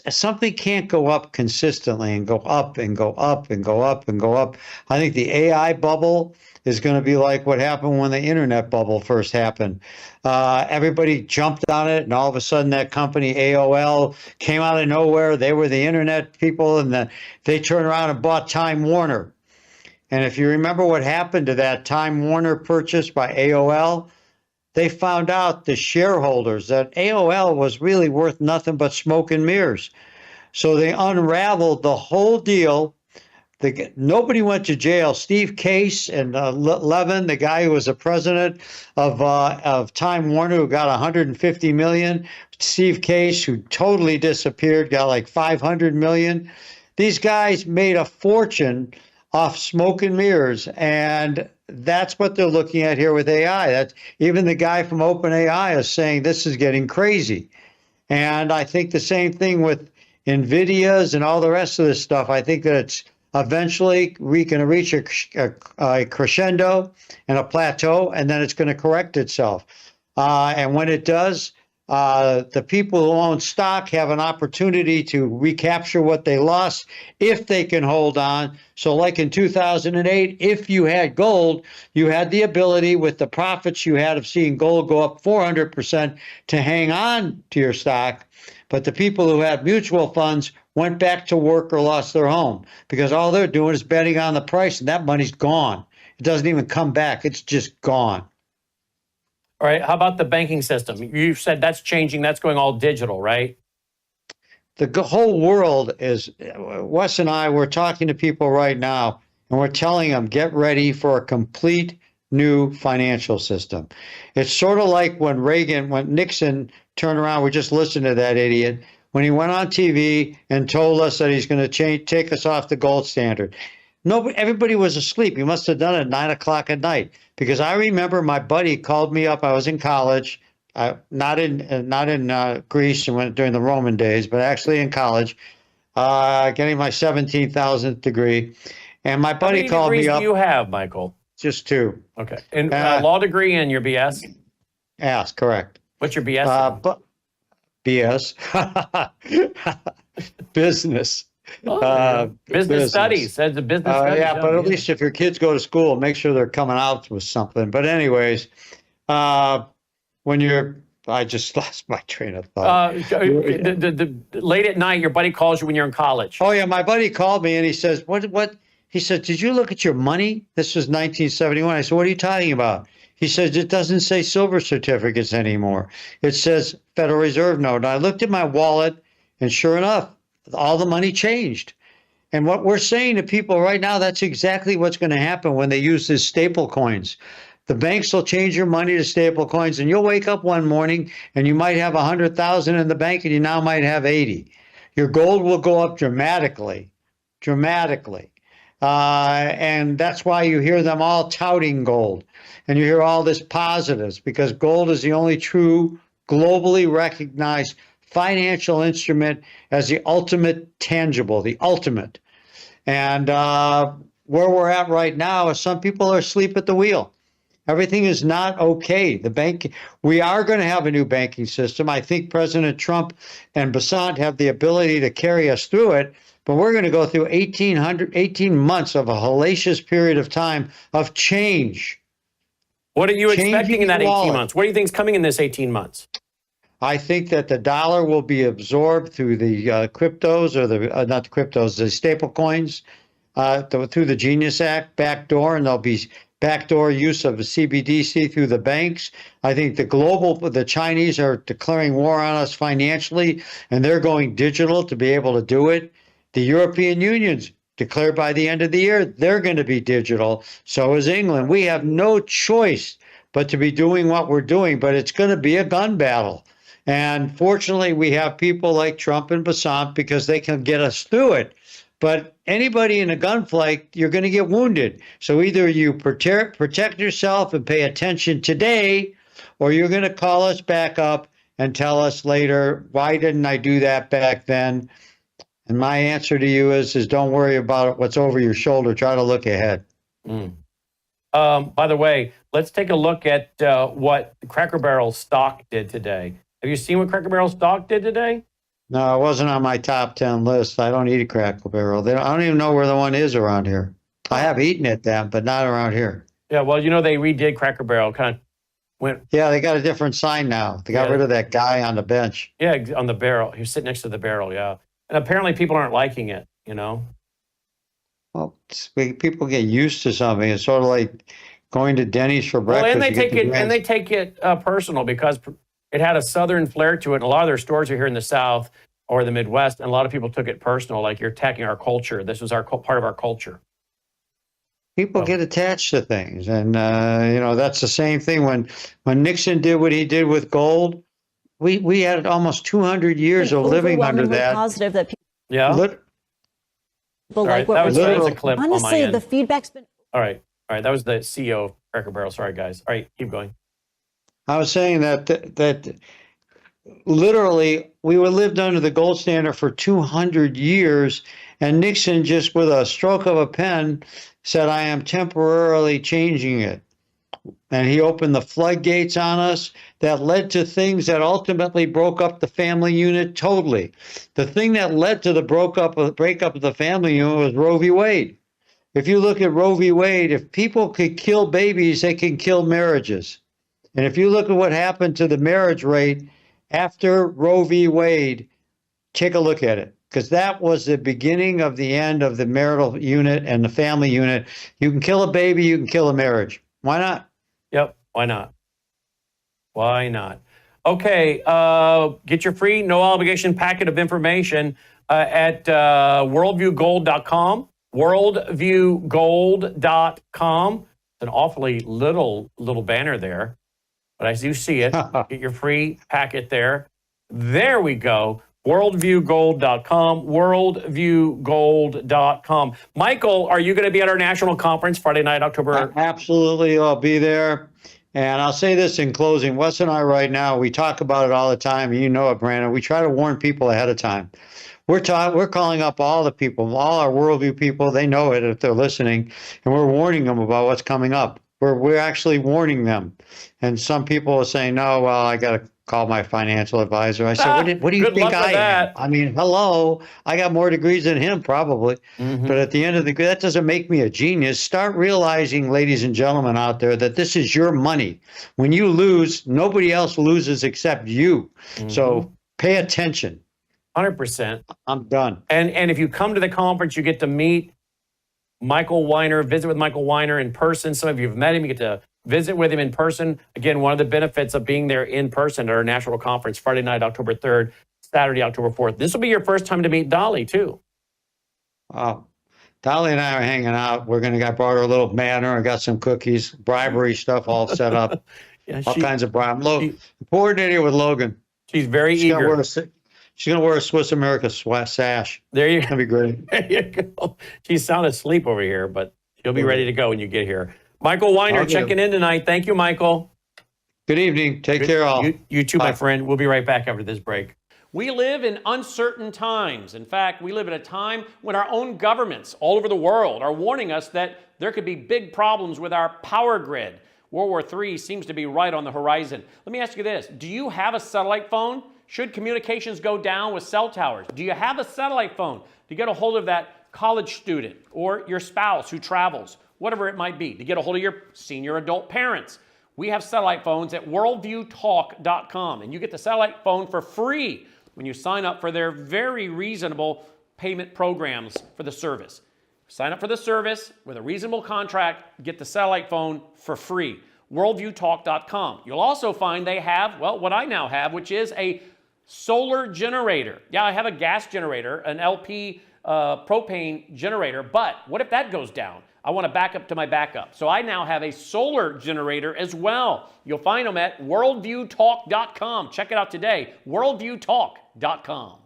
Speaker 4: Something can't go up consistently and go up and go up and go up and go up. I think the AI bubble is going to be like what happened when the internet bubble first happened. Everybody jumped on it, and all of a sudden that company AOL came out of nowhere. They were the internet people, and they turned around and bought Time Warner. And if you remember what happened to that Time Warner purchase by AOL, they found out, the shareholders, that AOL was really worth nothing but smoke and mirrors. So they unraveled the whole deal. Nobody went to jail. Steve Case and Levin, the guy who was the president of Time Warner, who got $150 million. Steve Case, who totally disappeared, got like $500 million. These guys made a fortune off smoke and mirrors, and that's what they're looking at here with AI. That's even the guy from OpenAI is saying this is getting crazy. And I think the same thing with NVIDIA's and all the rest of this stuff. I think that it's eventually we can reach a crescendo and a plateau, and then it's going to correct itself. And when it does, the people who own stock have an opportunity to recapture what they lost if they can hold on. So like in 2008, if you had gold, you had the ability, with the profits you had of seeing gold go up 400%, to hang on to your stock. But the people who had mutual funds went back to work or lost their home because all they're doing is betting on the price, and that money's gone. It doesn't even come back. It's just gone.
Speaker 1: All right. How about the banking system? You've said that's changing. That's going all digital, right?
Speaker 4: The whole world is, Wes and I, we're talking to people right now, and we're telling them, get ready for a complete new financial system. It's sort of like when Nixon turned around, we just listened to that idiot, when he went on TV and told us that he's going to take us off the gold standard. Everybody was asleep. He must have done it at 9 o'clock at night, because I remember my buddy called me up. I was in college, not in Greece and during the Roman days, but actually in college, getting my 17,000th degree. And my buddy called me up.
Speaker 1: How many degrees do you have, Michael?
Speaker 4: Just 2.
Speaker 1: Okay. And law degree and your BS?
Speaker 4: Yes, correct.
Speaker 1: What's your BS?
Speaker 4: BS. Business.
Speaker 1: Business studies. That's a business studies.
Speaker 4: Yeah, but at least if your kids go to school, make sure they're coming out with something. But anyways, when you're I just lost my train of thought.
Speaker 1: Late at night, your buddy calls you when you're in college.
Speaker 4: Oh yeah, my buddy called me and he says, "What?" He said, "Did you look at your money?" This was 1971. I said, "What are you talking about?" He says, "It doesn't say silver certificates anymore. It says Federal Reserve note." And I looked at my wallet, and sure enough, all the money changed. And what we're saying to people right now, that's exactly what's going to happen when they use these staple coins. The banks will change your money to staple coins, and you'll wake up one morning and you might have 100,000 in the bank, and you now might have 80. Your gold will go up dramatically, dramatically. And that's why you hear them all touting gold, and you hear all this positives, because gold is the only true globally recognized financial instrument as the ultimate tangible, the ultimate. And where we're at right now is some people are asleep at the wheel. Everything is not okay. We are going to have a new banking system. I think President Trump and Basant have the ability to carry us through it, but we're going to go through 18 months of a hellacious period of time of change.
Speaker 1: What are you expecting in that 18 months? What do you think is coming in this 18 months?
Speaker 4: I think that the dollar will be absorbed through the cryptos, or not the cryptos, the stable coins, through the Genius Act backdoor, and there'll be backdoor use of the CBDC through the banks. I think the Chinese are declaring war on us financially, and they're going digital to be able to do it. The European Union's declared by the end of the year, they're going to be digital. So is England. We have no choice but to be doing what we're doing, but it's going to be a gun battle. And fortunately, we have people like Trump and Basant because they can get us through it. But anybody in a gunfight, you're going to get wounded. So either you protect yourself and pay attention today, or you're going to call us back up and tell us later, why didn't I do that back then? And my answer to you is don't worry about what's over your shoulder. Try to look ahead.
Speaker 1: By the way, let's take a look at what Cracker Barrel stock did today. Have you seen what Cracker Barrel stock did today?
Speaker 4: No, it wasn't on my top 10 list. I don't eat a Cracker Barrel. I don't even know where the one is around here. I have eaten at them, but not around here.
Speaker 1: Yeah, well, they redid Cracker Barrel. Kind of went.
Speaker 4: Yeah, they got a different sign now. They got rid of that guy on the bench.
Speaker 1: Yeah, on the barrel. He was sitting next to the barrel, yeah. And apparently people aren't liking it,
Speaker 4: Well, people get used to something. It's sort of like going to Denny's for breakfast.
Speaker 1: Well, and they take it personal because it had a Southern flair to it. And a lot of their stores are here in the South or the Midwest. And a lot of people took it personal, like you're attacking our culture. This was part of our culture.
Speaker 4: People get attached to things. And, that's the same thing when Nixon did what he did with gold. We had almost 200 years of living under that.
Speaker 9: Positive that people,
Speaker 1: yeah.
Speaker 9: People like what
Speaker 1: that was a clip
Speaker 9: honestly,
Speaker 1: on my end.
Speaker 9: the feedback's been.
Speaker 1: All right. That was the CEO of Cracker Barrel. Sorry, guys. All right, keep going.
Speaker 4: I was saying that literally we were lived under the gold standard for 200 years, and Nixon just with a stroke of a pen said, "I am temporarily changing it." And he opened the floodgates on us that led to things that ultimately broke up the family unit totally. The thing that led to the breakup of the family unit was Roe v. Wade. If you look at Roe v. Wade, if people could kill babies, they can kill marriages. And if you look at what happened to the marriage rate after Roe v. Wade, take a look at it, because that was the beginning of the end of the marital unit and the family unit. You can kill a baby, you can kill a marriage. Why not?
Speaker 1: Yep. Why not? Why not? Okay. Get your free, no obligation packet of information at worldviewgold.com. Worldviewgold.com. It's an awfully little banner there, but I do see it. Get your free packet there. There we go. Worldviewgold.com. Worldviewgold.com. Michael, are you going to be at our national conference Friday night, October?
Speaker 4: Absolutely. I'll be there. And I'll say this in closing. Wes and I right now, we talk about it all the time. You know it, Brandon. We try to warn people ahead of time. We're calling up all the people, all our worldview people. They know it if they're listening, and we're warning them about what's coming up. We're actually warning them. And some people are saying, no, well, I got to called my financial advisor. I said, what do you
Speaker 1: Good
Speaker 4: think
Speaker 1: luck with
Speaker 4: I am?
Speaker 1: that.
Speaker 4: I mean, hello, I got more degrees than him probably.
Speaker 1: Mhm.
Speaker 4: But at the end of the day, that doesn't make me a genius. Start realizing, ladies and gentlemen out there, that this is your money. When you lose, nobody else loses except you. So pay attention.
Speaker 1: 100%.
Speaker 4: I'm done.
Speaker 1: And if you come to the conference, you get to meet Michael Weiner, visit with Michael Weiner in person. Some of you have met him. You get to visit with him in person. Again, one of the benefits of being there in person at our national conference, Friday night, October 3rd, Saturday, October 4th. This will be your first time to meet Dolly, too.
Speaker 4: Wow. Dolly and I are hanging out. I brought her a little manor. I got some cookies, bribery stuff all set up.
Speaker 1: Yeah,
Speaker 4: All kinds of bribe. Coordinated with Logan.
Speaker 1: She's very
Speaker 4: She's
Speaker 1: eager.
Speaker 4: She's going to wear a Swiss America sash.
Speaker 1: There you
Speaker 4: It's going to be great.
Speaker 1: There you go. She's sound asleep over here, but she'll be ready to go when you get here. Michael Weiner
Speaker 4: I'll get
Speaker 1: checking in tonight. Thank you, Michael.
Speaker 4: Good evening. Take care, all.
Speaker 1: You too, my
Speaker 4: Bye.
Speaker 1: friend. We'll be right back after this break. We live in uncertain times. In fact, we live at a time when our own governments all over the world are warning us that there could be big problems with our power grid. World War III seems to be right on the horizon. Let me ask you this. Do you have a satellite phone? Should communications go down with cell towers? Do you have a satellite phone to get a hold of that college student or your spouse who travels, whatever it might be, to get a hold of your senior adult parents? We have satellite phones at worldviewtalk.com, and you get the satellite phone for free when you sign up for their very reasonable payment programs for the service. Sign up for the service with a reasonable contract, get the satellite phone for free. Worldviewtalk.com. You'll also find they have, well, what I now have, which is a solar generator. Yeah, I have a gas generator, an LP propane generator, but what if that goes down? I want to back up to my backup. So I now have a solar generator as well. You'll find them at worldviewtalk.com. Check it out today, worldviewtalk.com.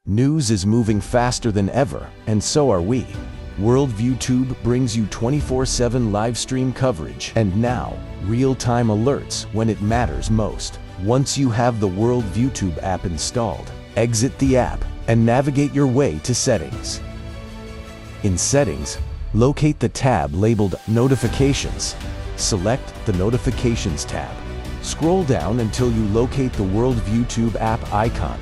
Speaker 10: News is moving faster than ever, and so are we. Worldview Tube brings you 24/7 live stream coverage and now real-time alerts when it matters most. Once you have the Worldview Tube app installed, exit the app and navigate your way to Settings. In Settings, locate the tab labeled Notifications. Select the Notifications tab. Scroll down until you locate the Worldview Tube app icon.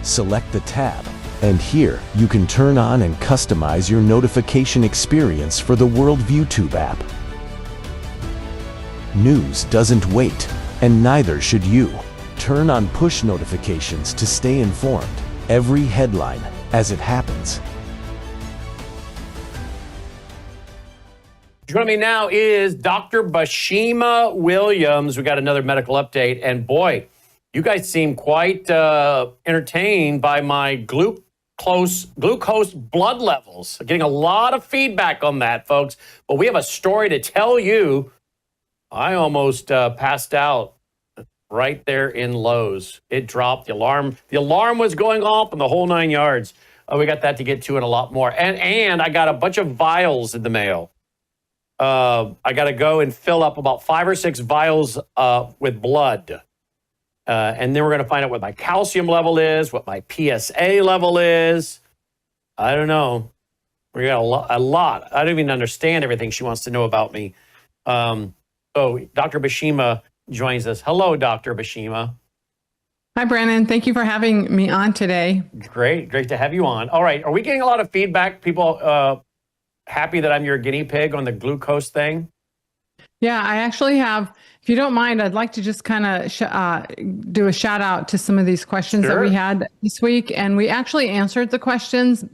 Speaker 10: Select the tab, and here you can turn on and customize your notification experience for the Worldview Tube app. News doesn't wait, and neither should you. Turn on push notifications to stay informed. Every headline as it happens.
Speaker 1: Joining me now is Dr. Basima Williams. We got another medical update, and boy, you guys seem quite entertained by my glucose blood levels. Getting a lot of feedback on that, folks. But we have a story to tell you. I almost passed out right there in Lowe's. It dropped. The alarm was going off and the whole 9 yards. We got that to get to and a lot more. And I got a bunch of vials in the mail. I got to go and fill up about 5 or 6 vials with blood. And then we're going to find out what my calcium level is, what my PSA level is. I don't know. We got a lot. I don't even understand everything she wants to know about me. So Dr. Basima joins us. Hello, Dr. Basima.
Speaker 11: Hi, Brannon. Thank you for having me on today.
Speaker 1: Great to have you on. All right, are we getting a lot of feedback? People happy that I'm your guinea pig on the glucose thing?
Speaker 11: Yeah, I actually have, if you don't mind, I'd like to just kind of do a shout out to some of these questions that we had this week. And we actually answered the questions,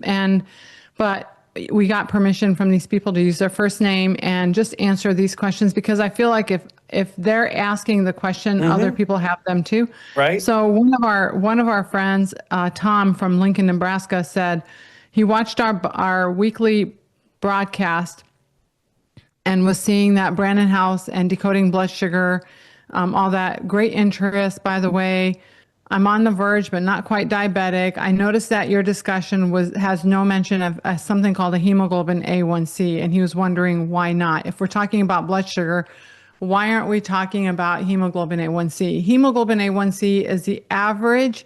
Speaker 11: but we got permission from these people to use their first name and just answer these questions, because I feel like if they're asking the question, other people have them too.
Speaker 1: Right.
Speaker 11: So one of our friends, Tom from Lincoln, Nebraska, said he watched our weekly broadcast and was seeing that Brannon Howse and decoding blood sugar, all that. Great interest, by the way. I'm on the verge, but not quite diabetic. I noticed that your discussion has no mention of something called a hemoglobin A1C, and he was wondering why not. If we're talking about blood sugar, why aren't we talking about hemoglobin A1C? Hemoglobin A1C is the average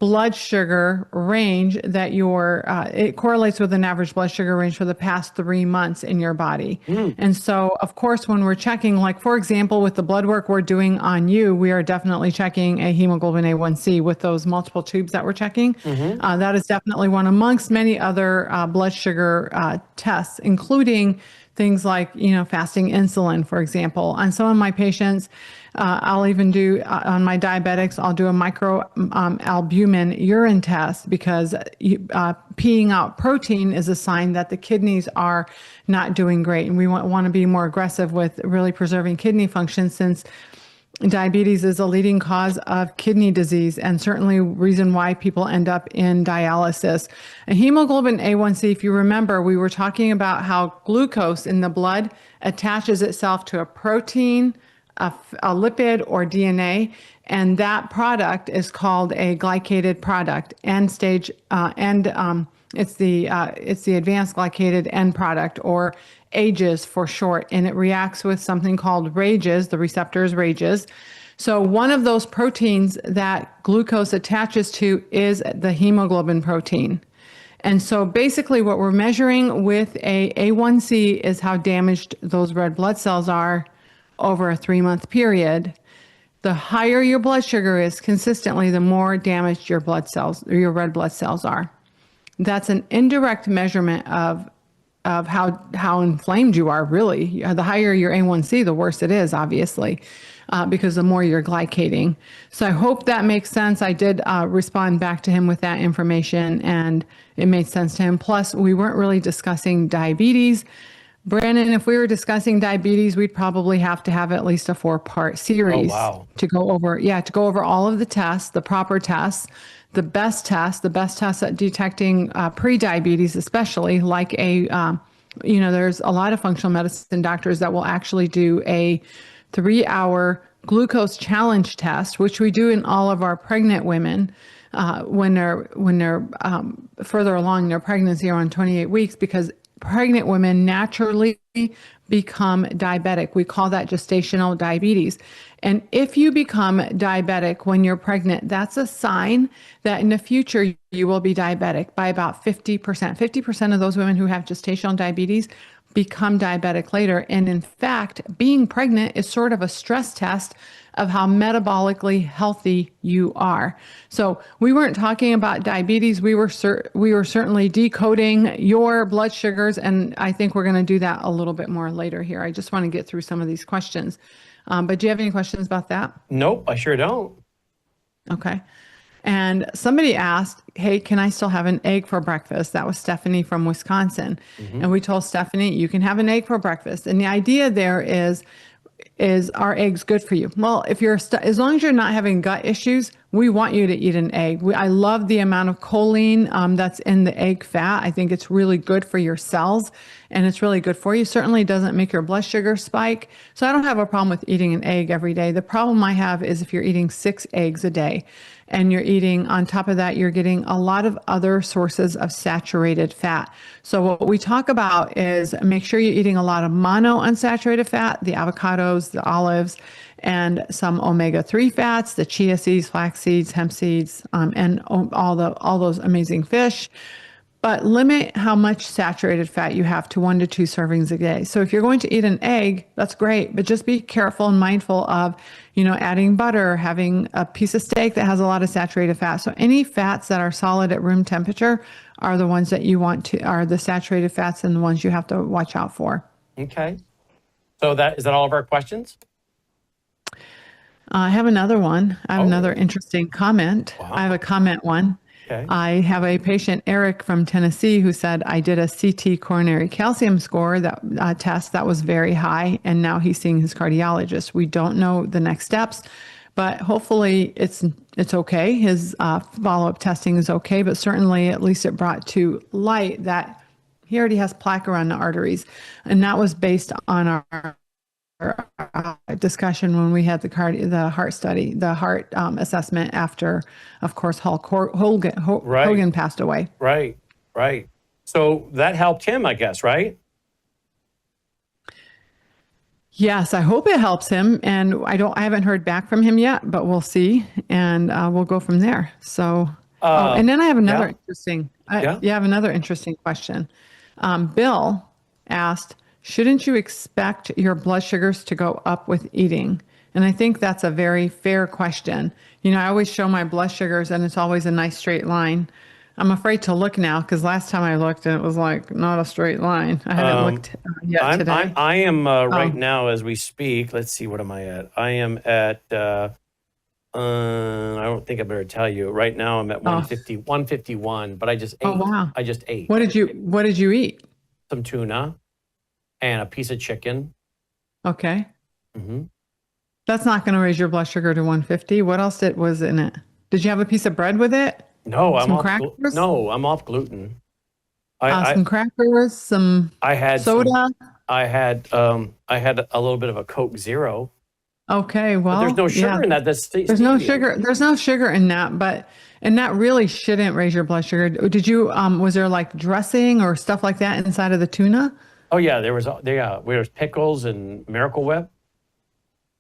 Speaker 11: blood sugar range that it correlates with an average blood sugar range for the past 3 months in your body. And so, of course, when we're checking, like, for example, with the blood work we're doing on you, we are definitely checking a hemoglobin A1C with those multiple tubes that we're checking. That is definitely one amongst many other blood sugar tests, including things like, fasting insulin, for example. On some of my patients, I'll even do, on my diabetics, I'll do a microalbumin urine test because peeing out protein is a sign that the kidneys are not doing great. And we want to be more aggressive with really preserving kidney function, since diabetes is a leading cause of kidney disease and certainly reason why people end up in dialysis. And hemoglobin A1C, if you remember, we were talking about how glucose in the blood attaches itself to a protein, a lipid, or DNA, and that product is called a glycated product, it's the advanced glycated end product, or AGEs for short, and it reacts with something called RAGEs, the receptors RAGEs. So one of those proteins that glucose attaches to is the hemoglobin protein. And so basically what we're measuring with a A1C is how damaged those red blood cells are over a 3-month period. The higher your blood sugar is consistently, the more damaged your blood cells, or your red blood cells are. That's an indirect measurement of how inflamed you are, really. The higher your A1C, the worse it is, obviously, because the more you're glycating. So I hope that makes sense. I did respond back to him with that information, and it made sense to him. Plus, we weren't really discussing diabetes. Brannon, if we were discussing diabetes, we'd probably have to have at least a 4-part series to go over all of the tests, the proper tests, the best tests at detecting pre-diabetes, especially like there's a lot of functional medicine doctors that will actually do a 3-hour glucose challenge test, which we do in all of our pregnant women when they're further along in their pregnancy, around 28 weeks, because pregnant women naturally become diabetic. We call that gestational diabetes. And if you become diabetic when you're pregnant, that's a sign that in the future you will be diabetic by about 50%. 50% of those women who have gestational diabetes become diabetic later. And in fact, being pregnant is sort of a stress test of how metabolically healthy you are. So we weren't talking about diabetes. We were certainly decoding your blood sugars, and I think we're going to do that a little bit more later here. I just want to get through some of these questions. But do you have any questions about that?
Speaker 1: Nope, I sure don't.
Speaker 11: Okay. And somebody asked, hey, can I still have an egg for breakfast? That was Stephanie from Wisconsin. And we told Stephanie, you can have an egg for breakfast. And the idea there is are eggs good for you? Well, if as long as you're not having gut issues, we want you to eat an egg. I love the amount of choline that's in the egg fat. I think it's really good for your cells, and it's really good for you. Certainly doesn't make your blood sugar spike. So I don't have a problem with eating an egg every day. The problem I have is if you're eating 6 eggs a day, and you're eating, on top of that, you're getting a lot of other sources of saturated fat. So what we talk about is make sure you're eating a lot of monounsaturated fat, the avocados, the olives, and some omega-3 fats, the chia seeds, flax seeds, hemp seeds, and all those amazing fish. But limit how much saturated fat you have to 1 to 2 servings a day. So if you're going to eat an egg, that's great, but just be careful and mindful of, adding butter, having a piece of steak that has a lot of saturated fat. So any fats that are solid at room temperature are the ones that are the saturated fats, and the ones you have to watch out for.
Speaker 1: Okay. So is that all of our questions?
Speaker 11: I have another one. I have another interesting comment. Wow. I have a comment one. Okay. I have a patient, Eric from Tennessee, who said, I did a CT coronary calcium score test that was very high, and now he's seeing his cardiologist. We don't know the next steps, but hopefully it's okay. His follow-up testing is okay, but certainly at least it brought to light that he already has plaque around the arteries, and that was based on our discussion when we had the heart study, the heart assessment after, of course, Hogan passed away.
Speaker 1: Right. So that helped him, I guess, right?
Speaker 11: Yes, I hope it helps him, and I haven't heard back from him yet, but we'll see, and we'll go from there. So And then I have another
Speaker 1: yeah.
Speaker 11: interesting.
Speaker 1: Yeah.
Speaker 11: You have another interesting question. Bill asked, "Shouldn't you expect your blood sugars to go up with eating?" And I think that's a very fair question. You know, I always show my blood sugars, and it's always a nice straight line. I'm afraid to look now because last time I looked, and it was like not a straight line. I haven't looked yet today.
Speaker 1: I am right now as we speak. Let's see, what am I at? I am at. I don't think I better tell you. Right now, I'm at 151. But I just ate.
Speaker 11: Oh wow!
Speaker 1: I just ate.
Speaker 11: What did you eat?
Speaker 1: Some tuna and a piece of chicken.
Speaker 11: Okay.
Speaker 1: Mm-hmm.
Speaker 11: That's not going to raise your blood sugar to 150. What else was in it? Did you have a piece of bread with it?
Speaker 1: No, I'm off.
Speaker 11: Crackers?
Speaker 1: No, I'm off gluten.
Speaker 11: Some crackers, some
Speaker 1: I had
Speaker 11: soda.
Speaker 1: I had a little bit of a Coke Zero.
Speaker 11: Okay, well,
Speaker 1: but there's no sugar in that.
Speaker 11: There's no sugar. There's no sugar in that, and that really shouldn't raise your blood sugar. Did you? Was there like dressing or stuff like that inside of the tuna?
Speaker 1: Oh yeah, there was pickles and Miracle Whip.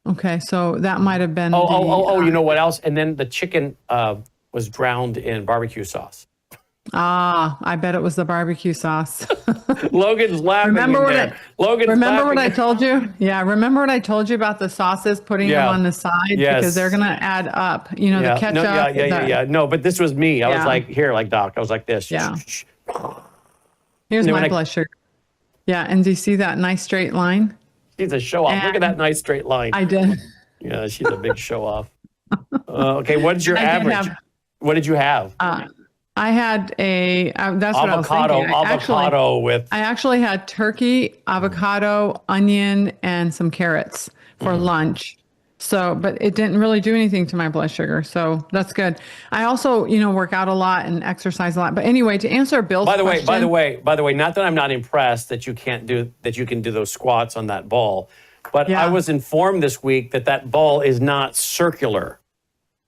Speaker 11: Okay, so that might have been.
Speaker 1: You know what else? And then the chicken was drowned in barbecue sauce.
Speaker 11: I bet it was the barbecue sauce.
Speaker 1: Logan's laughing.
Speaker 11: Remember what I told you? Yeah, remember what I told you about the sauces, putting them on the side because they're gonna add up. You know, the ketchup.
Speaker 1: No, but this was me. I was like, here, like Doc. I was like this.
Speaker 11: Yeah. Here's my blood sugar. Yeah, and do you see that nice straight line?
Speaker 1: She's a show off. Look at that nice straight line.
Speaker 11: I did.
Speaker 1: Yeah, she's a big show off. Okay, what is your average? What did you have?
Speaker 11: I had that's what I was thinking. I actually had turkey, avocado, onion, and some carrots for lunch. So, but it didn't really do anything to my blood sugar. So that's good. I also, work out a lot and exercise a lot. But anyway, to answer Bill's question.
Speaker 1: By the way, not that I'm not impressed that you can do those squats on that ball, but I was informed this week that ball is not circular.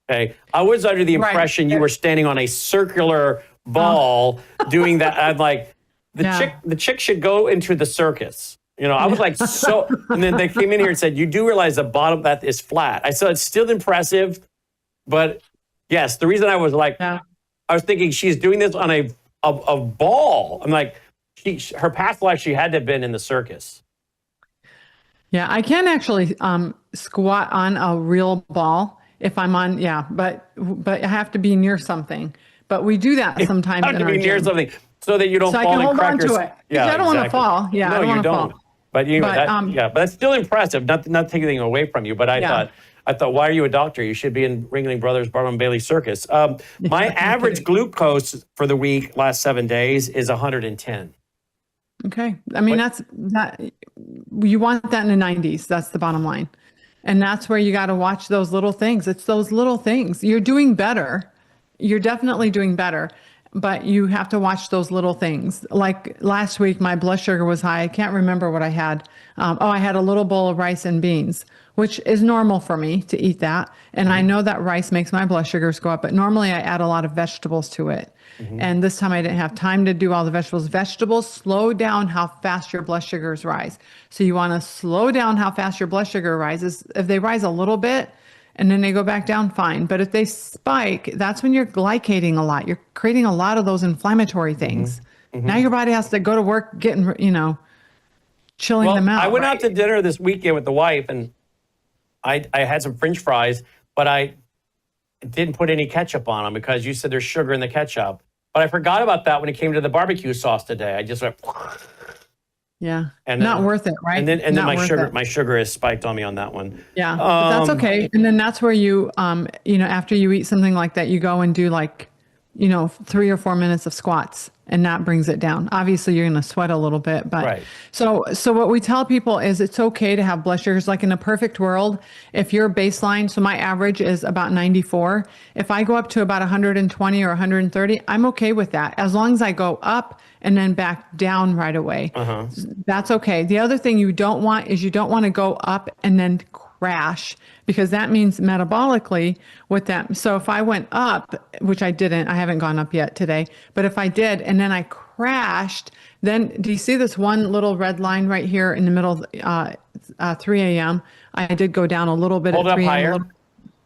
Speaker 1: Okay. I was under the impression you were standing on a circular ball doing that. I'm like, the chick should go into the circus. I was like, and then they came in here and said, you do realize the bottom that is flat. I said, it's still impressive, but yes, the reason I was like, I was thinking she's doing this on a ball. I'm like, her past life, she had to have been in the circus.
Speaker 11: Yeah, I can actually squat on a real ball if I'm on, but I have to be near something. But we do that sometimes.
Speaker 1: You have to be near something so that you don't fall and crack yourself.
Speaker 11: On to it. Yeah, I don't want to fall. Yeah,
Speaker 1: no,
Speaker 11: I don't want to fall.
Speaker 1: But but that's still impressive. Not taking anything away from you. But I thought, why are you a doctor? You should be in Ringling Brothers Barnum Bailey Circus. My average glucose for the week, last 7 days, is 110.
Speaker 11: Okay, I mean that. You want that in the 90s. That's the bottom line, and that's where you got to watch those little things. It's those little things. You're doing better. You're definitely doing better. But you have to watch those little things. Like last week, my blood sugar was high. I can't remember what I had. I had a little bowl of rice and beans, which is normal for me to eat that. And I know that rice makes my blood sugars go up, but normally I add a lot of vegetables to it. And this time I didn't have time to do all the vegetables. Vegetables slow down how fast your blood sugars rise. So you want to slow down how fast your blood sugar rises. If they rise a little bit, and then they go back down, fine. But if they spike, that's when you're glycating a lot. You're creating a lot of those inflammatory things. Now your body has to go to work getting, chilling them out.
Speaker 1: I went out to dinner this weekend with the wife, and I had some French fries, but I didn't put any ketchup on them because you said there's sugar in the ketchup. But I forgot about that when it came to the barbecue sauce today. I just went...
Speaker 11: Yeah,
Speaker 1: and
Speaker 11: not worth it, right?
Speaker 1: And then my sugar has spiked on me on that one.
Speaker 11: Yeah, but that's okay. And then that's where you, after you eat something like that, you go and do 3 or 4 minutes of squats, and that brings it down. Obviously, you're going to sweat a little bit, but so what we tell people is it's okay to have blood sugars. Like in a perfect world, if your baseline, so my average is about 94. If I go up to about 120 or 130, I'm okay with that. As long as I go up and then back down right away. That's okay. The other thing you don't want is you don't want to go up and then crash, because that means metabolically with that. So if I went up, which I didn't, I haven't gone up yet today, but if I did and then I crashed, then do you see this one little red line right here in the middle, 3 a.m.? I did go down a little bit
Speaker 1: Hold
Speaker 11: at 3
Speaker 1: a.m. Hold up higher.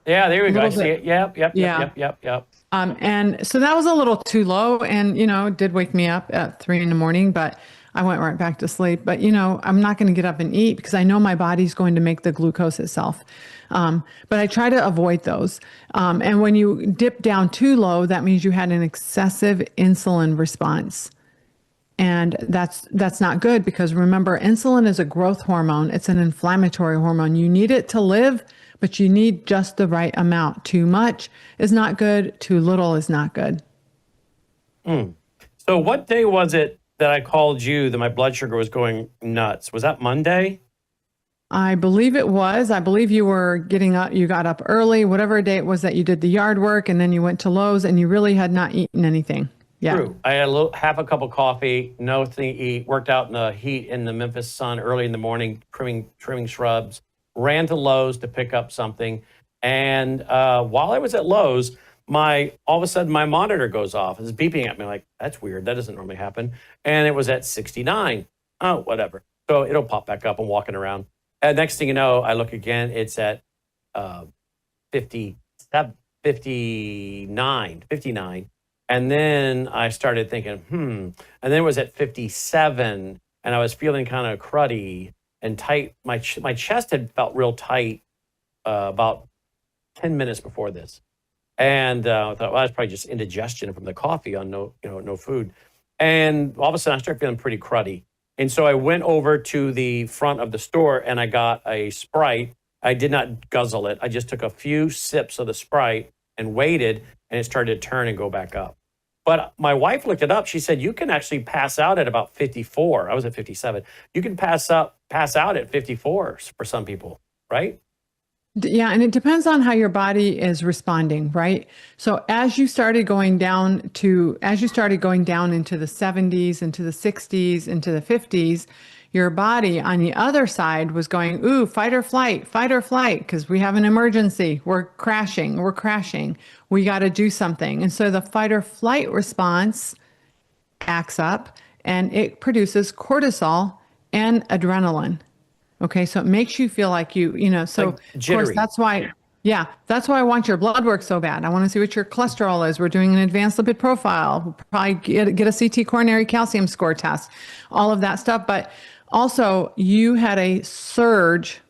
Speaker 1: Yeah, there we go. I see it. Yep.
Speaker 11: And so that was a little too low, and it did wake me up at 3 a.m, but I went right back to sleep. But I'm not going to get up and eat because I know my body's going to make the glucose itself. But I try to avoid those. And when you dip down too low, that means you had an excessive insulin response. And that's not good, because remember, insulin is a growth hormone. It's an inflammatory hormone. You need it to live, but you need just the right amount. Too much is not good. Too little is not good.
Speaker 1: So what day was it that I called you that my blood sugar was going nuts? Was that Monday?
Speaker 11: I believe it was. I believe you were getting up. You got up early, whatever day it was that you did the yard work, and then you went to Lowe's, and you really had not eaten anything. Yeah.
Speaker 1: True. I had half a cup of coffee, nothing to eat, worked out in the heat in the Memphis sun early in the morning, trimming shrubs, ran to Lowe's to pick up something. And while I was at Lowe's, all of a sudden my monitor goes off. It's beeping at me like, that's weird. That doesn't normally happen. And it was at 69. Oh, whatever. So it'll pop back up. I'm walking around. And next thing you know, I look again, it's at 59. And then I started thinking, and then it was at 57, and I was feeling kind of cruddy and tight. My chest had felt real tight about 10 minutes before this. And I thought, well, that's probably just indigestion from the coffee on no food. And all of a sudden I started feeling pretty cruddy. And so I went over to the front of the store and I got a Sprite. I did not guzzle it. I just took a few sips of the Sprite and waited, and it started to turn and go back up. But my wife looked it up. She said, you can actually pass out at about 54. I was at 57. You can pass out at 54 for some people, right?
Speaker 11: Yeah, and it depends on how your body is responding, right? So as you started going down into the 70s, into the 60s, into the 50s, your body on the other side was going, ooh, fight or flight, because we have an emergency. We're crashing. We got to do something. And so the fight or flight response acts up, and it produces cortisol and adrenaline. Okay, so it makes you feel like so
Speaker 1: like
Speaker 11: of
Speaker 1: jittery.
Speaker 11: course, that's why I want your blood work so bad. I want to see what your cholesterol is. We're doing an advanced lipid profile. We'll probably get a CT coronary calcium score test, all of that stuff. But also, you had a surge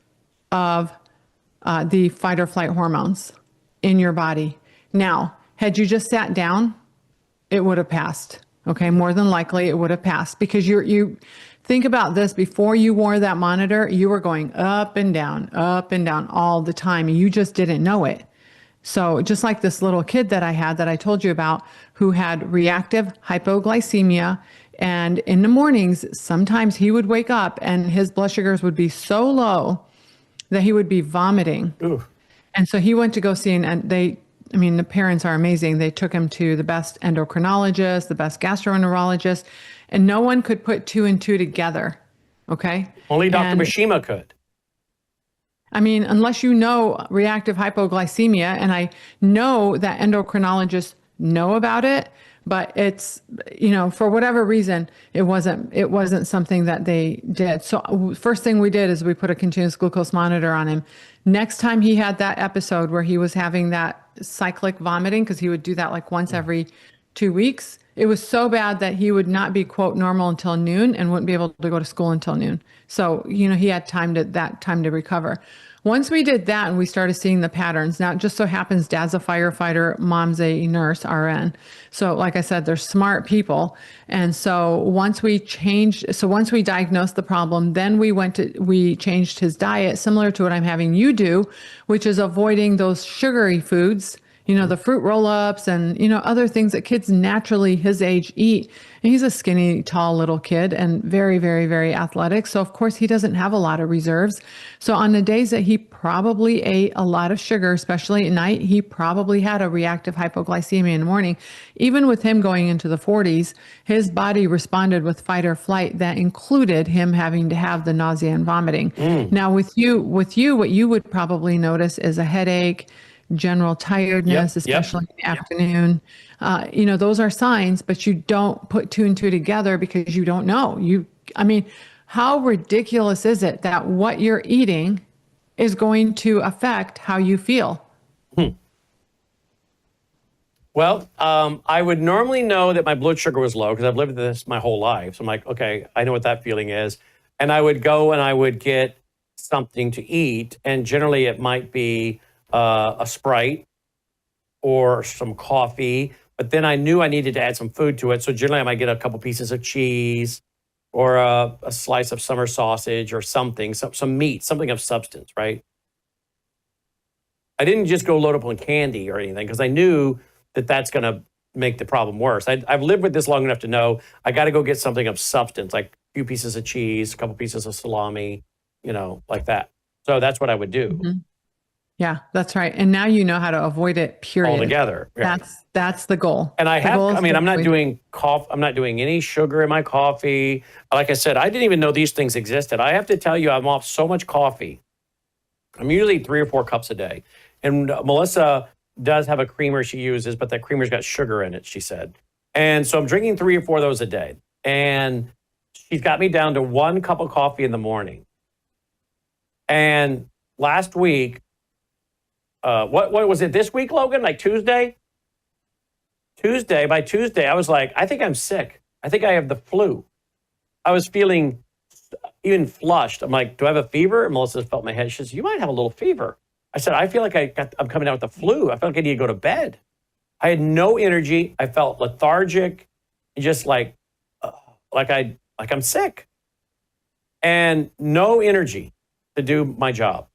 Speaker 11: of the fight or flight hormones in your body. Now, had you just sat down, it would have passed. Okay, more than likely it would have passed, because you think about this. Before you wore that monitor, you were going up and down all the time, and you just didn't know it. So just like this little kid that I had that I told you about, who had reactive hypoglycemia, and in the mornings, sometimes he would wake up and his blood sugars would be so low that he would be vomiting.
Speaker 1: Ooh.
Speaker 11: And so he went to go see, the parents are amazing. They took him to the best endocrinologist, the best gastroenterologist, and no one could put two and two together. Okay.
Speaker 1: Only Dr. Basima could.
Speaker 11: Unless you know reactive hypoglycemia, and I know that endocrinologists know about it, but it's, for whatever reason, it wasn't something that they did. So first thing we did is we put a continuous glucose monitor on him. Next time he had that episode where he was having that cyclic vomiting, because he would do that like once every 2 weeks, it was so bad that he would not be, quote, normal until noon and wouldn't be able to go to school until noon. So, he had time to recover. Once we did that and we started seeing the patterns, now it just so happens Dad's a firefighter, Mom's a nurse, RN. So like I said, they're smart people. And so once we diagnosed the problem, then we changed his diet, similar to what I'm having you do, which is avoiding those sugary foods, the fruit roll-ups and, other things that kids naturally his age eat. And he's a skinny, tall little kid and very, very, very athletic. So of course he doesn't have a lot of reserves. So on the days that he probably ate a lot of sugar, especially at night, he probably had a reactive hypoglycemia in the morning. Even with him going into the 40s, his body responded with fight or flight that included him having to have the nausea and vomiting. Now with you, what you would probably notice is a headache, general tiredness, especially in the afternoon. Those are signs, but you don't put two and two together because you don't know. How ridiculous is it that what you're eating is going to affect how you feel?
Speaker 1: Well, I would normally know that my blood sugar was low because I've lived with this my whole life. So I'm like, okay, I know what that feeling is. And I would go and I would get something to eat. And generally it might be a Sprite or some coffee. But then I knew I needed to add some food to it. So generally I might get a couple pieces of cheese or a slice of summer sausage or something, some meat, something of substance, right? I didn't just go load up on candy or anything because I knew that that's going to make the problem worse. I've lived with this long enough to know I got to go get something of substance, like a few pieces of cheese, a couple pieces of salami, like that. So that's what I would do.
Speaker 11: Mm-hmm. Yeah, that's right. And now you know how to avoid it, period.
Speaker 1: Altogether. Yeah.
Speaker 11: That's the goal.
Speaker 1: And I'm not doing coffee. I'm not doing any sugar in my coffee. Like I said, I didn't even know these things existed. I have to tell you, I'm off so much coffee. I'm usually 3 or 4 cups a day. And Melissa does have a creamer she uses, but that creamer's got sugar in it, she said. And so I'm drinking 3 or 4 of those a day. And she's got me down to 1 cup of coffee in the morning. And last week, what was it this week, Logan? Like Tuesday? By Tuesday, I was like, I think I'm sick. I think I have the flu. I was feeling even flushed. I'm like, do I have a fever? And Melissa felt my head. She says, you might have a little fever. I said, I feel like I'm coming down with the flu. I felt like I need to go to bed. I had no energy. I felt lethargic, just like I'm sick, and no energy to do my job.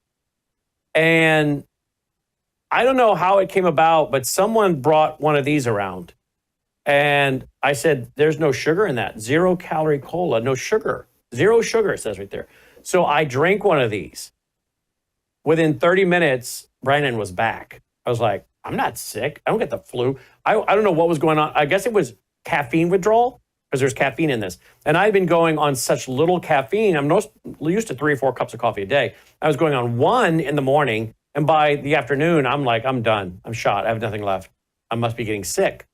Speaker 1: And I don't know how it came about, but someone brought one of these around. And I said, there's no sugar in that. 0 calorie cola, no sugar. 0 sugar, it says right there. So I drank one of these. Within 30 minutes, Brannon was back. I was like, I'm not sick. I don't get the flu. I don't know what was going on. I guess it was caffeine withdrawal because there's caffeine in this. And I've been going on such little caffeine. I'm used to 3 or 4 cups of coffee a day. I was going on 1 in the morning. And by the afternoon, I'm like, I'm done. I'm shot. I have nothing left. I must be getting sick.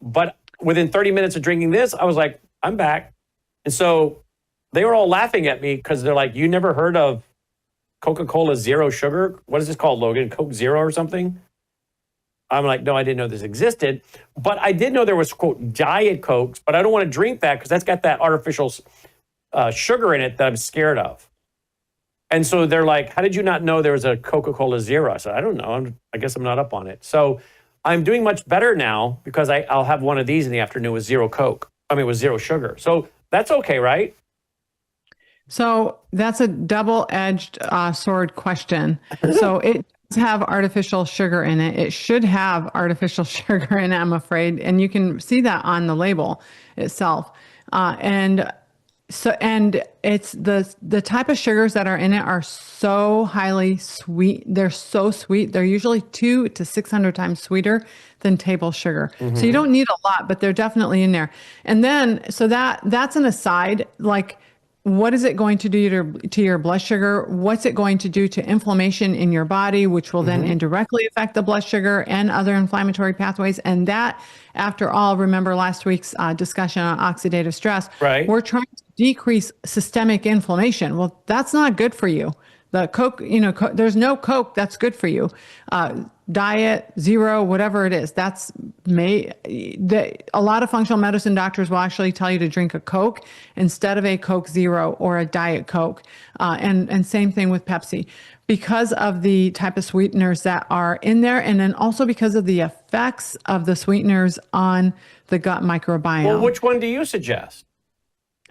Speaker 1: But within 30 minutes of drinking this, I was like, I'm back. And so they were all laughing at me because they're like, you never heard of Coca-Cola Zero Sugar? What is this called, Logan? Coke Zero or something? I'm like, no, I didn't know this existed. But I did know there was, quote, Diet Cokes, but I don't want to drink that because that's got that artificial sugar in it that I'm scared of. And so they're like, how did you not know there was a Coca-Cola Zero? I said, I don't know. I guess I'm not up on it. So I'm doing much better now because I'll have one of these in the afternoon with with 0 sugar. So that's okay, right?
Speaker 11: So that's a double-edged sword question. So it does have artificial sugar in it. It should have artificial sugar in it, I'm afraid. And you can see that on the label itself. And it's the type of sugars that are in it are so highly sweet. They're so sweet. They're usually 200 to 600 times sweeter than table sugar. Mm-hmm. So you don't need a lot, but they're definitely in there. And then, so that's an aside, like, what is it going to do to your blood sugar? What's it going to do to inflammation in your body, which will then indirectly affect the blood sugar and other inflammatory pathways? And that, after all, remember last week's discussion on oxidative stress, right? We're trying to decrease systemic inflammation. Well, that's not good for you. The Coke, there's no Coke that's good for you. Diet, zero, whatever it is, a lot of functional medicine doctors will actually tell you to drink a Coke instead of a Coke Zero or a Diet Coke. And same thing with Pepsi, because of the type of sweeteners that are in there. And then also because of the effects of the sweeteners on the gut microbiome.
Speaker 1: Well, which one do you suggest?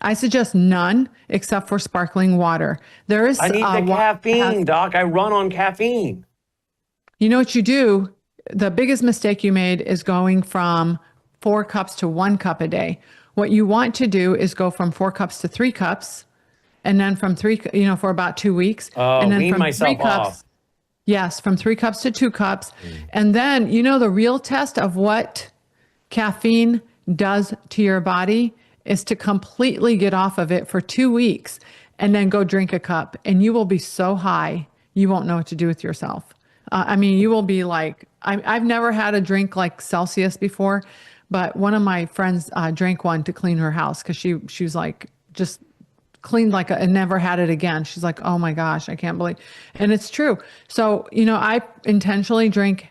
Speaker 11: I suggest none except for sparkling water. I need the caffeine, Doc. I run on caffeine. You know what you do? The biggest mistake you made is going from 4 cups to 1 cup a day. What you want to do is go from 4 cups to 3 cups, and then from 3, for about 2 weeks. And then
Speaker 1: wean
Speaker 11: from
Speaker 1: myself
Speaker 11: 3 cups,
Speaker 1: off.
Speaker 11: Yes, from 3 cups to 2 cups. And then, the real test of what caffeine does to your body is to completely get off of it for 2 weeks and then go drink a cup. And you will be so high, you won't know what to do with yourself. You will be like, I've never had a drink like Celsius before, but one of my friends drank one to clean her house because she was like, just cleaned and never had it again. She's like, oh my gosh, I can't believe. And it's true. So, I intentionally drink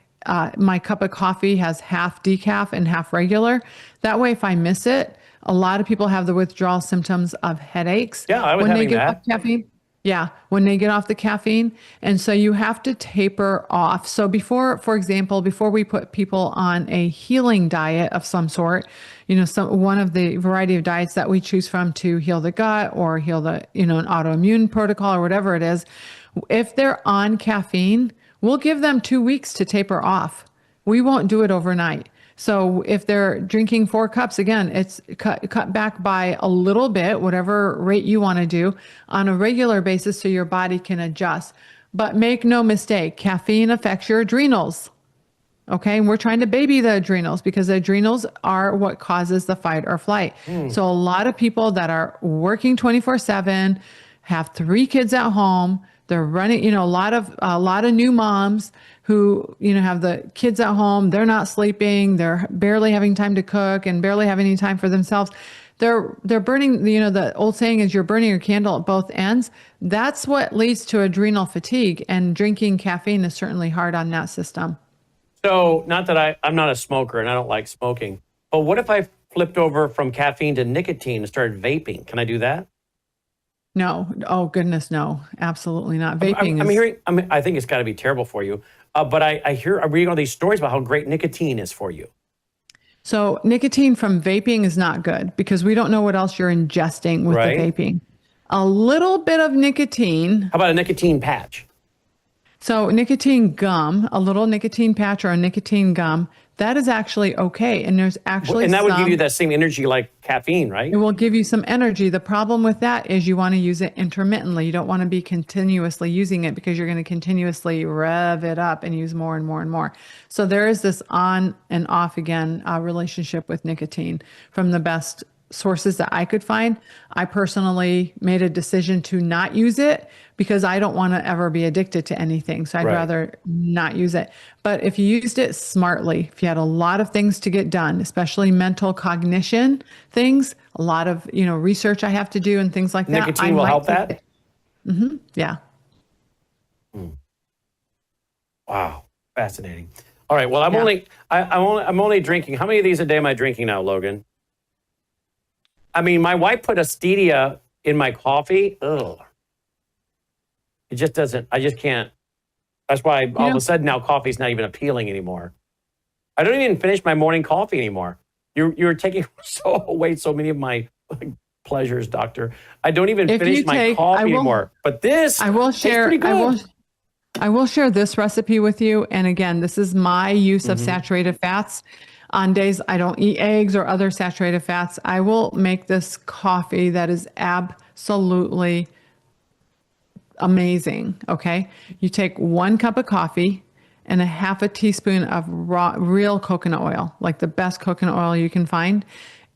Speaker 11: my cup of coffee has half decaf and half regular. That way, if I miss it, a lot of people have the withdrawal symptoms of headaches.
Speaker 1: Yeah, I was
Speaker 11: when they
Speaker 1: having
Speaker 11: get
Speaker 1: that.
Speaker 11: off caffeine. Yeah, when they get off the caffeine. And so you have to taper off. So before, for example, before we put people on a healing diet of some sort, one of the variety of diets that we choose from to heal the gut or heal the, an autoimmune protocol or whatever it is, if they're on caffeine, we'll give them 2 weeks to taper off. We won't do it overnight. So if they're drinking 4 cups, again, it's cut back by a little bit, whatever rate you want to do on a regular basis so your body can adjust. But make no mistake, caffeine affects your adrenals. Okay. And we're trying to baby the adrenals because the adrenals are what causes the fight or flight. So a lot of people that are working 24/7, have 3 kids at home, they're running, a lot of new moms who, have the kids at home, they're not sleeping, they're barely having time to cook and barely have any time for themselves. They're burning, the old saying is you're burning your candle at both ends. That's what leads to adrenal fatigue, and drinking caffeine is certainly hard on that system.
Speaker 1: So not that I'm not a smoker and I don't like smoking, but what if I flipped over from caffeine to nicotine and started vaping? Can I do that?
Speaker 11: No. Oh goodness, no, absolutely not. Vaping
Speaker 1: I think it's got to be terrible for you. But I'm reading all these stories about how great nicotine is for you.
Speaker 11: So nicotine from vaping is not good because we don't know what else you're ingesting with the vaping. A little bit of nicotine.
Speaker 1: How about a nicotine patch?
Speaker 11: So nicotine gum, a little nicotine patch or a nicotine gum, that is actually okay. And there's actually
Speaker 1: and that would give you that same energy like caffeine, right?
Speaker 11: It will give you some energy. The problem with that is you want to use it intermittently. You don't want to be continuously using it because you're going to continuously rev it up and use more and more and more. So there is this on and off again relationship with nicotine. From the best sources that I could find, I personally made a decision to not use it because I don't want to ever be addicted to anything. So I'd rather not use it. But if you used it smartly, if you had a lot of things to get done, especially mental cognition things, a lot of, research I have to do and things like that.
Speaker 1: Nicotine will help that?
Speaker 11: Mm-hmm. Yeah.
Speaker 1: Wow. Fascinating. All right. Well, I'm only drinking. How many of these a day am I drinking now, Logan? I mean, my wife put a stevia in my coffee. Ugh. It just doesn't, I just can't. That's why all of a sudden now coffee's not even appealing anymore. I don't even finish my morning coffee anymore. You're taking away so many of my pleasures, doctor. I don't even finish my coffee anymore. But this
Speaker 11: I will share
Speaker 1: pretty good.
Speaker 11: I will share this recipe with you. And again, this is my use of saturated fats. On days I don't eat eggs or other saturated fats, I will make this coffee that is absolutely amazing. Okay. You take 1 cup of coffee and a half a teaspoon of real coconut oil, like the best coconut oil you can find,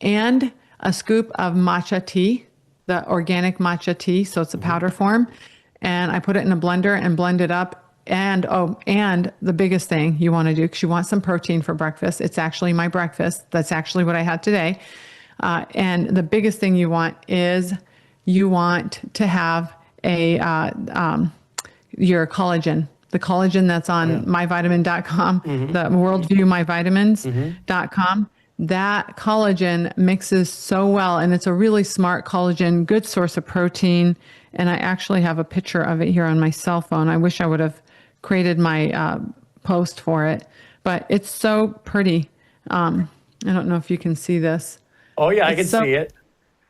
Speaker 11: and a scoop of matcha tea, the organic matcha tea. So it's a powder form. And I put it in a blender and blend it up. And the biggest thing you want to do, because you want some protein for breakfast. It's actually my breakfast. That's actually what I had today. And the biggest thing you want is you want to have your collagen, the collagen that's on myvitamin.com, the Worldview myvitamins.com. That collagen mixes so well, and it's a really smart collagen, good source of protein. And I actually have a picture of it here on my cell phone. I wish I would have created my post for it, but it's so pretty. I don't know if you can see this.
Speaker 1: Oh yeah, I can see it.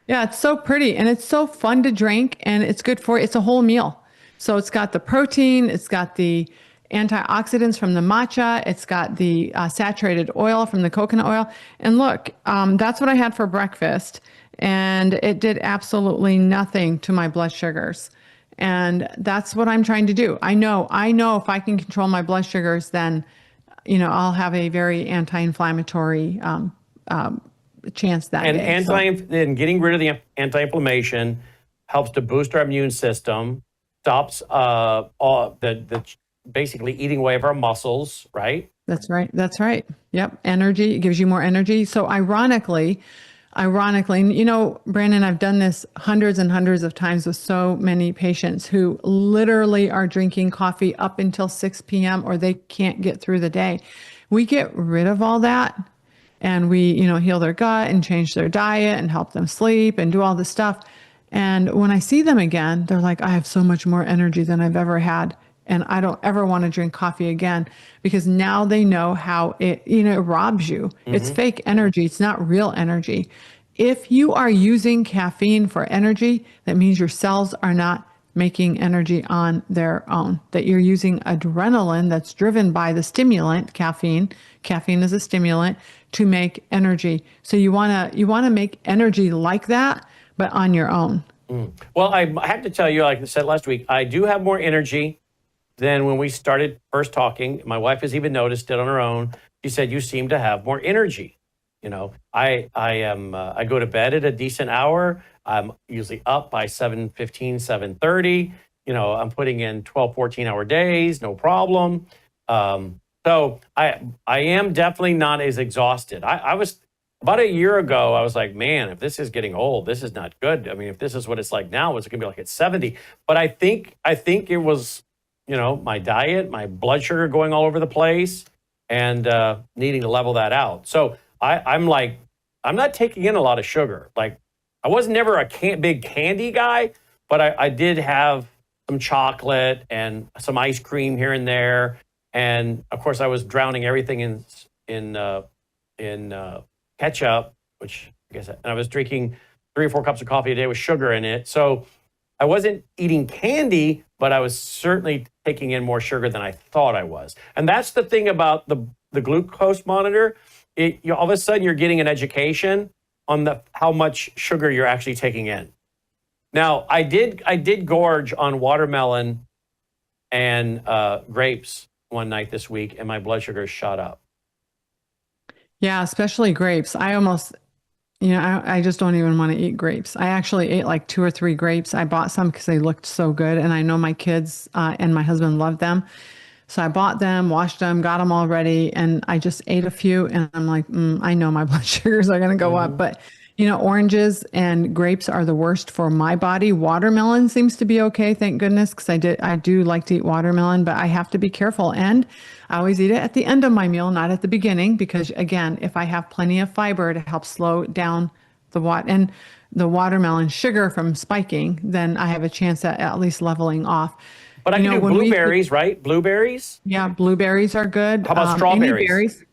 Speaker 11: Yeah, it's so pretty and it's so fun to drink, and it's good for, it's a whole meal. So it's got the protein, it's got the antioxidants from the matcha, it's got the saturated oil from the coconut oil. And look, that's what I had for breakfast, and it did absolutely nothing to my blood sugars. And that's what I'm trying to do. I know if I can control my blood sugars, then, I'll have a very anti-inflammatory chance that
Speaker 1: and
Speaker 11: day.
Speaker 1: And getting rid of the anti-inflammation helps to boost our immune system, stops basically eating away of our muscles, right?
Speaker 11: That's right. Yep. Energy. It gives you more energy. So ironically, ironically, and, you know, Brandon, I've done this hundreds and hundreds of times with so many patients who literally are drinking coffee up until 6 p.m. or they can't get through the day. We get rid of all that and we, you know, heal their gut and change their diet and help them sleep and do all this stuff. And when I see them again, they're like, I have so much more energy than I've ever had. And I don't ever want to drink coffee again because now they know how it, you know, it robs you. It's fake energy. It's not real energy. If you are using caffeine for energy, that means your cells are not making energy on their own, that you're using adrenaline that's driven by the stimulant, caffeine. Caffeine is a stimulant to make energy. So you want to make energy like that, but on your own.
Speaker 1: Well, I have to tell you, like I said last week, I do have more energy than when we started first talking. My wife has even noticed it on her own. She said, you seem to have more energy. You know, I go to bed at a decent hour. I'm usually up by 7:15, 7:30. You know, I'm putting in 12, 14-hour days, no problem. So I am definitely not as exhausted. I was, about a year ago, I was like, man, if this is getting old, this is not good. I mean, if this is what it's like now, it's going to be like at 70. But I think it was, you know, my diet, my blood sugar going all over the place, and needing to level that out. So I'm not taking in a lot of sugar. Like, I was never a big candy guy, but I did have some chocolate and some ice cream here and there. And of course, I was drowning everything in ketchup, which I guess, and I was drinking 3 or 4 cups of coffee a day with sugar in it. So I wasn't eating candy, but I was certainly taking in more sugar than I thought I was. And that's the thing about the glucose monitor. All of a sudden, you're getting an education on how much sugar you're actually taking in. Now, I did gorge on watermelon and grapes one night this week, and my blood sugar shot up.
Speaker 11: Yeah, especially grapes. I almost, you know, I just don't even want to eat grapes. I actually ate like 2 or 3 grapes. I bought some because they looked so good. And I know my kids and my husband love them. So I bought them, washed them, got them all ready. And I just ate a few. And I'm like, I know my blood sugars are going to go up. But, you know, oranges and grapes are the worst for my body. Watermelon seems to be okay, thank goodness, because I do like to eat watermelon, but I have to be careful. And I always eat it at the end of my meal, not at the beginning, because again, if I have plenty of fiber to help slow down the watermelon sugar from spiking, then I have a chance at least leveling off.
Speaker 1: But I can do blueberries, right? Blueberries?
Speaker 11: Yeah, blueberries are good.
Speaker 1: How about strawberries?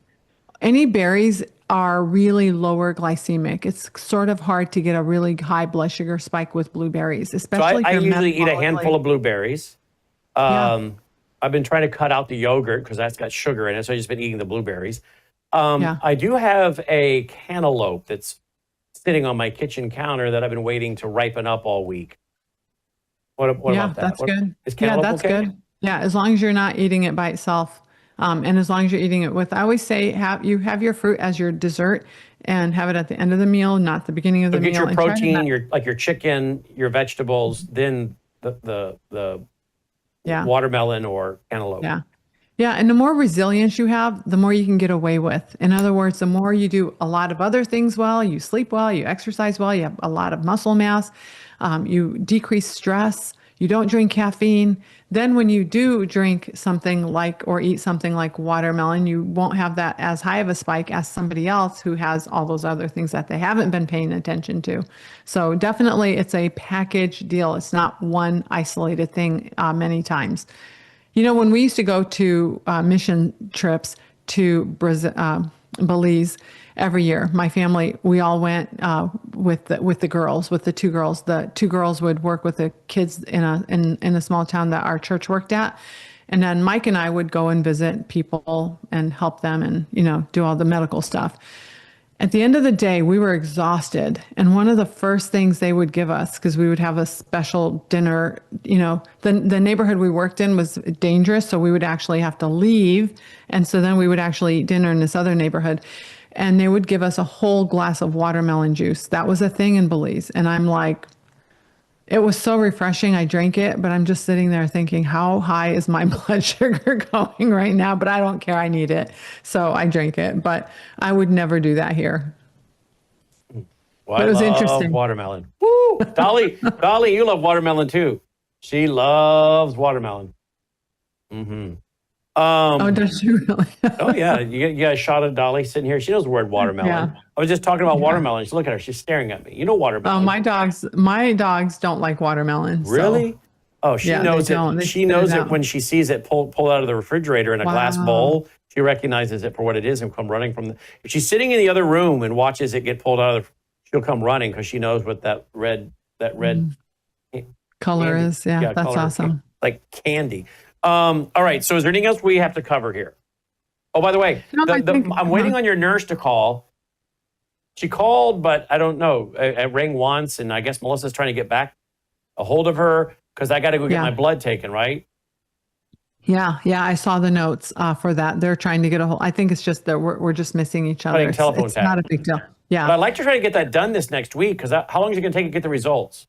Speaker 11: Any berries are really lower glycemic. It's sort of hard to get a really high blood sugar spike with blueberries, especially
Speaker 1: so I usually eat a handful of blueberries. I've been trying to cut out the yogurt because that's got sugar in it, so I've just been eating the blueberries. I do have a cantaloupe that's sitting on my kitchen counter that I've been waiting to ripen up all week. What about that?
Speaker 11: That's good.
Speaker 1: Is cantaloupe
Speaker 11: that's
Speaker 1: okay?
Speaker 11: good. Yeah, as long as you're not eating it by itself. And as long as you're eating it with, I always say, have your fruit as your dessert and have it at the end of the meal, not the beginning of the meal.
Speaker 1: Get your protein, your chicken, your vegetables, then the watermelon or cantaloupe.
Speaker 11: Yeah. Yeah. And the more resilience you have, the more you can get away with. In other words, the more you do a lot of other things well, you sleep well, you exercise well, you have a lot of muscle mass, you decrease stress, you don't drink caffeine. Then when you do drink something like or eat something like watermelon, you won't have that as high of a spike as somebody else who has all those other things that they haven't been paying attention to. So definitely it's a package deal. It's not one isolated thing many times. You know, when we used to go to mission trips to Belize every year, my family, we all went with the girls, with the 2 girls. The 2 girls would work with the kids in a small town that our church worked at. And then Mike and I would go and visit people and help them and, you know, do all the medical stuff. At the end of the day, we were exhausted. And one of the first things they would give us, because we would have a special dinner, you know, the neighborhood we worked in was dangerous. So we would actually have to leave. And so then we would actually eat dinner in this other neighborhood. And they would give us a whole glass of watermelon juice. That was a thing in Belize. And I'm like, it was so refreshing. I drank it, but I'm just sitting there thinking, how high is my blood sugar going right now? But I don't care. I need it. So I drank it, but I would never do that here.
Speaker 1: Well,
Speaker 11: But it was
Speaker 1: I love
Speaker 11: interesting.
Speaker 1: watermelon. Woo! Dolly, you love watermelon too. She loves watermelon. Mm-hmm.
Speaker 11: Oh, does you really?
Speaker 1: Oh yeah, you got a shot of Dolly sitting here. She knows the word watermelon.
Speaker 11: Yeah.
Speaker 1: I was just talking about
Speaker 11: Yeah.
Speaker 1: watermelon. Look at her. She's staring at me. You know
Speaker 11: Oh,
Speaker 1: watermelon.
Speaker 11: my dogs don't like watermelon.
Speaker 1: Really?
Speaker 11: So,
Speaker 1: Oh, she
Speaker 11: yeah,
Speaker 1: knows
Speaker 11: they don't.
Speaker 1: it.
Speaker 11: They
Speaker 1: She
Speaker 11: spit
Speaker 1: knows
Speaker 11: it
Speaker 1: it
Speaker 11: out.
Speaker 1: when she sees it pulled out of the refrigerator in a glass
Speaker 11: Wow.
Speaker 1: bowl. She recognizes it for what it is and come running from the. If she's sitting in the other room and watches it get pulled out of, she'll come running because she knows what that red
Speaker 11: color
Speaker 1: candy.
Speaker 11: is. Yeah,
Speaker 1: Yeah,
Speaker 11: that's
Speaker 1: color.
Speaker 11: awesome.
Speaker 1: Like candy. All right. So is there anything else we have to cover here? Oh, by the way,
Speaker 11: No, I think-
Speaker 1: I'm waiting on your nurse to call. She called, but I don't know. It rang once, and I guess Melissa's trying to get back a hold of her because I got to go get
Speaker 11: Yeah.
Speaker 1: my blood taken, right?
Speaker 11: Yeah, I saw the notes for that. They're trying to get a hold. I think it's just that we're just missing each other.
Speaker 1: Playing
Speaker 11: It's,
Speaker 1: telephone
Speaker 11: it's
Speaker 1: tag.
Speaker 11: not a big deal. Yeah.
Speaker 1: But I'd like to try to get that done this next week because how long is it going to take to get the results?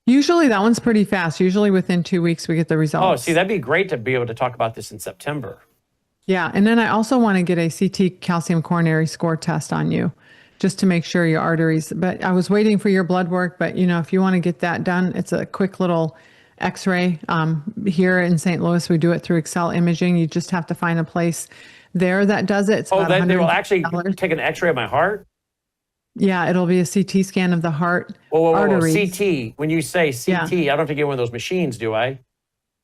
Speaker 11: Usually that one's pretty fast. Usually within 2 weeks we get the
Speaker 1: Oh,
Speaker 11: results.
Speaker 1: see, that'd be great to be able to talk about this in September.
Speaker 11: Yeah, and then I also want to get a CT calcium coronary score test on you, just to make sure your arteries. But I was waiting for your blood work. But if you want to get that done, it's a quick little X-ray. Here in St. Louis, we do it through Excel imaging. You just have to find a place there that does it. It's
Speaker 1: Oh,
Speaker 11: about
Speaker 1: then they will actually
Speaker 11: $150.
Speaker 1: take an X-ray of my heart.
Speaker 11: Yeah, it'll be a CT scan of the heart
Speaker 1: Whoa,
Speaker 11: arteries.
Speaker 1: CT. When you say CT,
Speaker 11: Yeah.
Speaker 1: I don't have to get one of those machines, do I?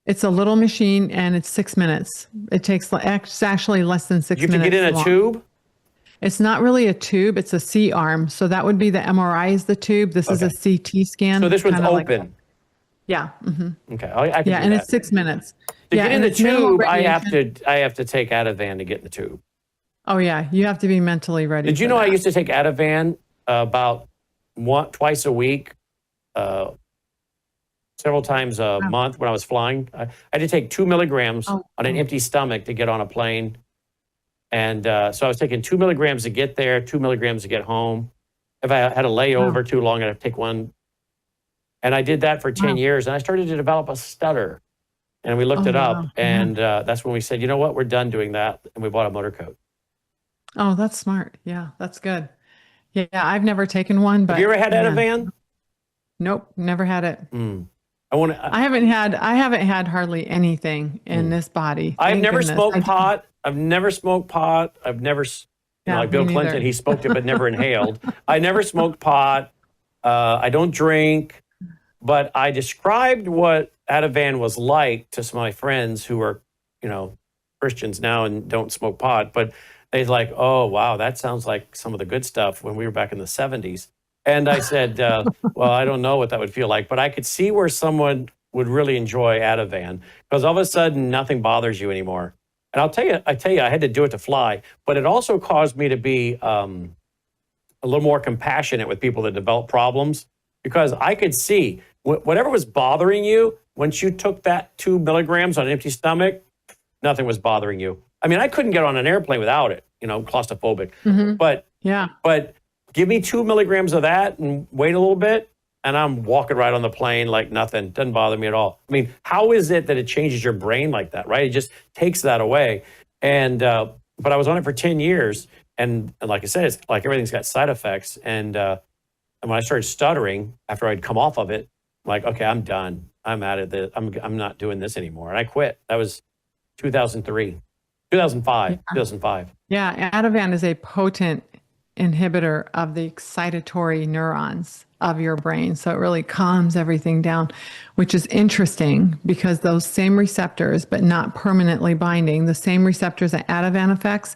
Speaker 11: It's a little machine and it's 6 minutes. It takes it's actually less than 6
Speaker 1: You have to
Speaker 11: minutes.
Speaker 1: get in a
Speaker 11: long.
Speaker 1: tube.
Speaker 11: It's not really a tube. It's a C-arm. So that would be the MRI is the tube. This is a CT scan.
Speaker 1: So this one's
Speaker 11: kinda like-
Speaker 1: open.
Speaker 11: yeah.
Speaker 1: Okay, I can
Speaker 11: Yeah,
Speaker 1: do
Speaker 11: and
Speaker 1: that.
Speaker 11: it's 6 minutes.
Speaker 1: To
Speaker 11: yeah,
Speaker 1: get in
Speaker 11: and
Speaker 1: the
Speaker 11: it's minimal
Speaker 1: tube, I have
Speaker 11: radiation.
Speaker 1: to take Ativan to get in the tube.
Speaker 11: Oh yeah, you have to be mentally ready.
Speaker 1: Did you
Speaker 11: for
Speaker 1: know I
Speaker 11: that.
Speaker 1: used to take Ativan about twice a week, several times a month when I was flying? I had to take 2 milligrams
Speaker 11: Oh.
Speaker 1: on an empty stomach to get on a plane. And so I was taking 2 milligrams to get there, 2 milligrams to get home. If I had a layover too long, I'd have to take one. And I did that for 10 years, and I started to develop a stutter. And we looked
Speaker 11: Oh,
Speaker 1: it up,
Speaker 11: wow.
Speaker 1: and that's when we said, you know what, we're done doing that. And we bought a motor coat.
Speaker 11: Oh, that's smart. Yeah, that's good. Yeah, I've never taken one, but
Speaker 1: Have you ever had
Speaker 11: yeah.
Speaker 1: Ativan?
Speaker 11: Nope, never had it.
Speaker 1: I want to.
Speaker 11: I haven't had hardly anything in this body.
Speaker 1: I've
Speaker 11: Thank
Speaker 1: never
Speaker 11: goodness.
Speaker 1: smoked
Speaker 11: I-
Speaker 1: pot. I've never smoked pot. I've never,
Speaker 11: Yeah,
Speaker 1: like Bill
Speaker 11: me
Speaker 1: Clinton,
Speaker 11: neither.
Speaker 1: he smoked it but never inhaled. I never smoked pot. I don't drink. But I described what Ativan was like to some of my friends who are, Christians now and don't smoke pot. But they're like, oh, wow, that sounds like some of the good stuff when we were back in the 70s. And I said, well, I don't know what that would feel like. But I could see where someone would really enjoy Ativan because all of a sudden nothing bothers you anymore. And I tell you, I had to do it to fly, but it also caused me to be a little more compassionate with people that develop problems because I could see whatever was bothering you, once you took that 2 milligrams on an empty stomach, nothing was bothering you. I mean, I couldn't get on an airplane without it, claustrophobic. But
Speaker 11: Yeah.
Speaker 1: but give me 2 milligrams of that and wait a little bit, and I'm walking right on the plane like nothing. Doesn't bother me at all. I mean, how is it that it changes your brain like that, right? It just takes that away. And but I was on it for 10 years, and like I said, it's like everything's got side effects. And when I started stuttering after I'd come off of it, I'm like, okay, I'm done. I'm out of this. I'm not doing this anymore, and I quit. That was 2005.
Speaker 11: Yeah, Ativan is a potent inhibitor of the excitatory neurons of your brain. So it really calms everything down, which is interesting because those same receptors, but not permanently binding, the same receptors that Ativan affects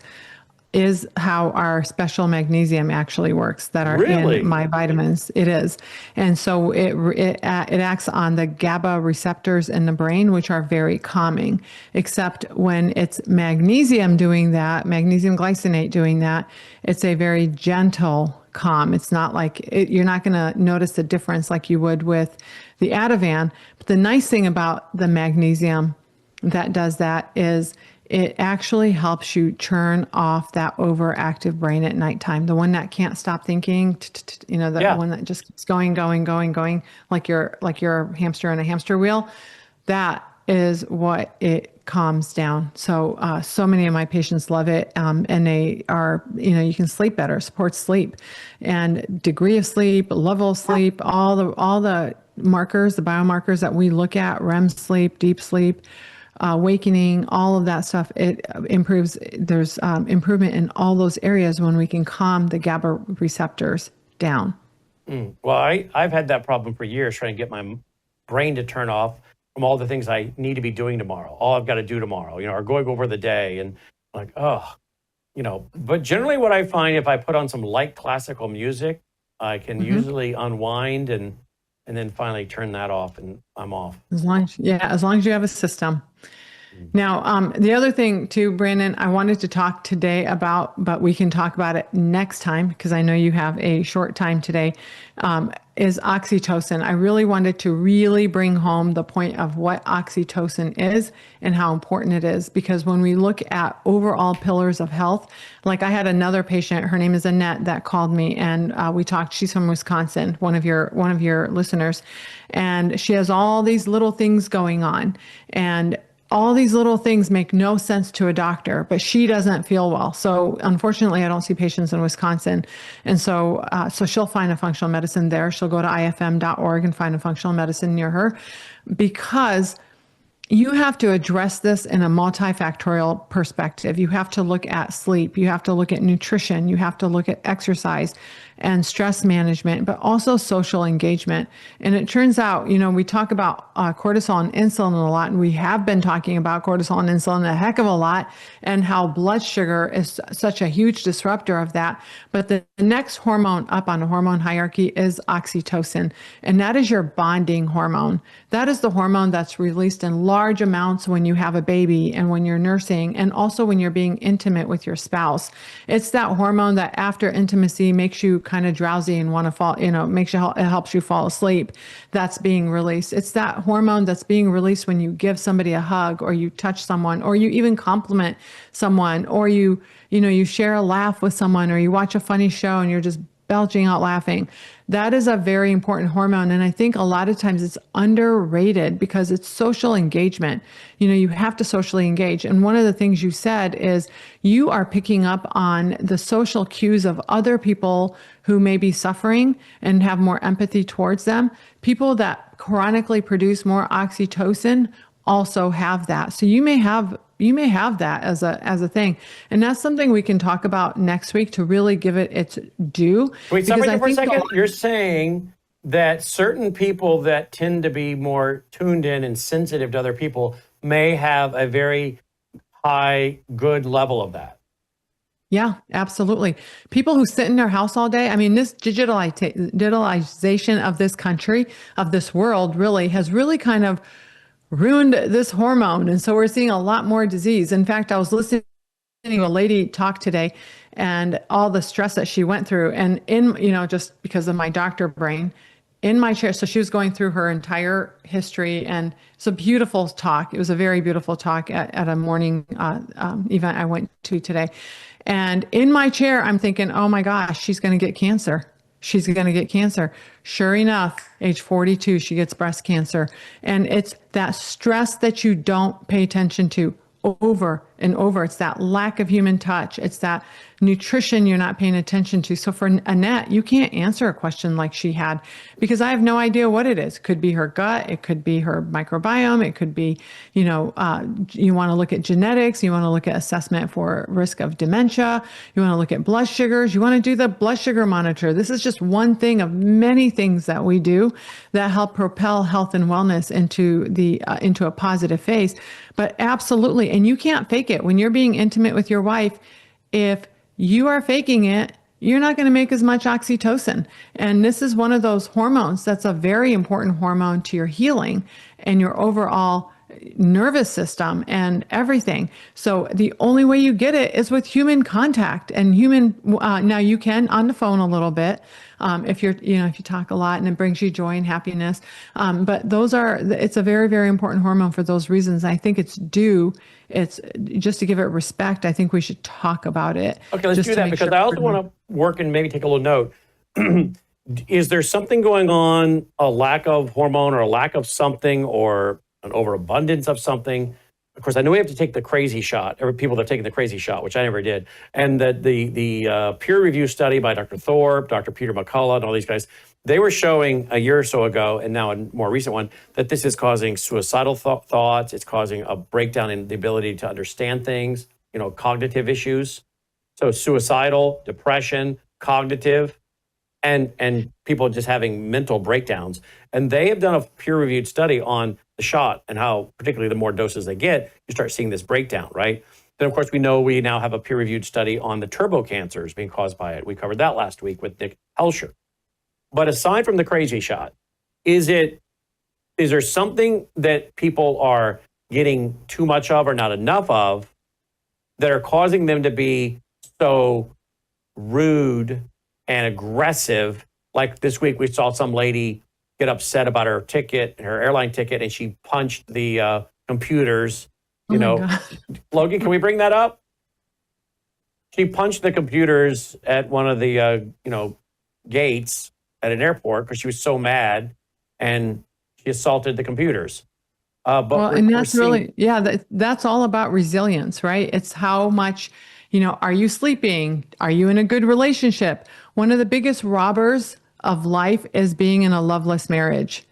Speaker 11: is how our special magnesium actually works that are
Speaker 1: Really?
Speaker 11: in my vitamins. It is. And so it acts on the GABA receptors in the brain, which are very calming, except when it's magnesium doing that, magnesium glycinate doing that, it's a very gentle calm. It's not like you're not going to notice a difference like you would with the Ativan. But the nice thing about the magnesium that does that is it actually helps you turn off that overactive brain at nighttime. The one that can't stop thinking, the one that just keeps going, like you're a hamster in a hamster wheel. That is what it calms down. So, so many of my patients love it. And they are, you can sleep better, supports sleep and degree of sleep, level of sleep, all the markers, the biomarkers that we look at, REM sleep, deep sleep, awakening, all of that stuff, it improves. There's improvement in all those areas when we can calm the GABA receptors down.
Speaker 1: Well, I've had that problem for years, trying to get my brain to turn off from all the things I need to be doing tomorrow, all I've got to do tomorrow, or going over the day. And like, but generally what I find, if I put on some light classical music, I can usually unwind and then finally turn that off, and I'm off.
Speaker 11: As long as you have a system. Now, the other thing too, Brandon, I wanted to talk today about, but we can talk about it next time because I know you have a short time today, is oxytocin. I really wanted to really bring home the point of what oxytocin is and how important it is, because when we look at overall pillars of health, like I had another patient, her name is Annette, that called me and we talked. She's from Wisconsin, one of your listeners, and she has all these little things going on, and all these little things make no sense to a doctor, but she doesn't feel well. So unfortunately, I don't see patients in Wisconsin. And so she'll find a functional medicine there. She'll go to ifm.org and find a functional medicine near her, because you have to address this in a multifactorial perspective. You have to look at sleep. You have to look at nutrition. You have to look at exercise and stress management, but also social engagement. And it turns out, we talk about cortisol and insulin a lot, and we have been talking about cortisol and insulin a heck of a lot, and how blood sugar is such a huge disruptor of that. But the next hormone up on the hormone hierarchy is oxytocin, and that is your bonding hormone. That is the hormone that's released in large amounts when you have a baby and when you're nursing, and also when you're being intimate with your spouse. It's that hormone that after intimacy makes you kind of drowsy and want to fall, it helps you fall asleep. That's being released. It's that hormone that's being released when you give somebody a hug, or you touch someone, or you even compliment someone, or you share a laugh with someone, or you watch a funny show and you're just belching out laughing. That is a very important hormone. And I think a lot of times it's underrated because it's social engagement. You have to socially engage. And one of the things you said is you are picking up on the social cues of other people who may be suffering and have more empathy towards them. People that chronically produce more oxytocin also have that. So you may have that as a thing. And that's something we can talk about next week to really give it its due.
Speaker 1: Wait, stop right there for a second. You're saying that certain people that tend to be more tuned in and sensitive to other people may have a very high, good level of that.
Speaker 11: Yeah, absolutely. People who sit in their house all day, I mean, this digitalization of this country, of this world, really has really kind of ruined this hormone. And so we're seeing a lot more disease. In fact, I was listening to a lady talk today and all the stress that she went through. And just because of my doctor brain, in my chair. So she was going through her entire history, and it's a beautiful talk. It was a very beautiful talk at a morning event I went to today. And in my chair, I'm thinking, oh my gosh, she's going to get cancer. She's going to get cancer. Sure enough, age 42, she gets breast cancer. And it's that stress that you don't pay attention to over and over. It's that lack of human touch. It's that nutrition you're not paying attention to. So for Annette, you can't answer a question like she had because I have no idea what it is. It could be her gut. It could be her microbiome. It could be, you want to look at genetics. You want to look at assessment for risk of dementia. You want to look at blood sugars. You want to do the blood sugar monitor. This is just one thing of many things that we do that help propel health and wellness into a positive phase. But absolutely. And you can't fake it. When you're being intimate with your wife, if you are faking it, you're not going to make as much oxytocin. And this is one of those hormones that's a very important hormone to your healing and your overall nervous system and everything. So the only way you get it is with human contact and now you can on the phone a little bit. If you talk a lot and it brings you joy and happiness. But it's a very, very important hormone for those reasons. I think it's just to give it respect. I think we should talk about it.
Speaker 1: Okay, let's do that because I also want to work and maybe take a little note. Is there something going on, a lack of hormone or a lack of something, or an overabundance of something. Of course, I know we have to take the crazy shot. Or people that are taking the crazy shot, which I never did. And that the peer review study by Dr. Thorpe, Dr. Peter McCullough, and all these guys, they were showing a year or so ago, and now a more recent one, that this is causing suicidal thoughts. It's causing a breakdown in the ability to understand things, cognitive issues. So suicidal, depression, cognitive, and people just having mental breakdowns. And they have done a peer-reviewed study on the shot and how, particularly the more doses they get, you start seeing this breakdown, right? Then, of course, we know we now have a peer-reviewed study on the turbo cancers being caused by it. We covered that last week with Nick Helscher. But aside from the crazy shot, is there something that people are getting too much of or not enough of that are causing them to be so rude and aggressive? Like this week, we saw some lady get upset about her airline ticket, and she punched the computers. Logan, can we bring that up? She punched the computers at one of the gates at an airport because she was so mad, and she assaulted the computers.
Speaker 11: And that's that's all about resilience, right? It's how much, are you sleeping? Are you in a good relationship? One of the biggest robbers of life is being in a loveless marriage.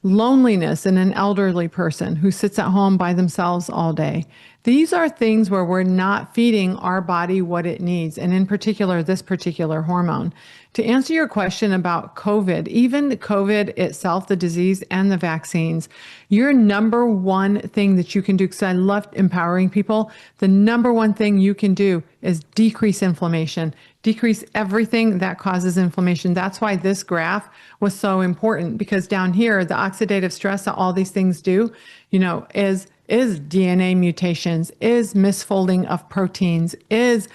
Speaker 11: Loneliness in an elderly person who sits at home by themselves all day. These are things where we're not feeding our body what it needs, and in particular, this particular hormone. To answer your question about COVID, even the COVID itself, the disease and the vaccines, your number one thing that you can do, because I love empowering people, the number one thing you can do is decrease inflammation, decrease everything that causes inflammation. That's why this graph was so important, because down here, the oxidative stress that all these things do, is DNA mutations, is misfolding of proteins, is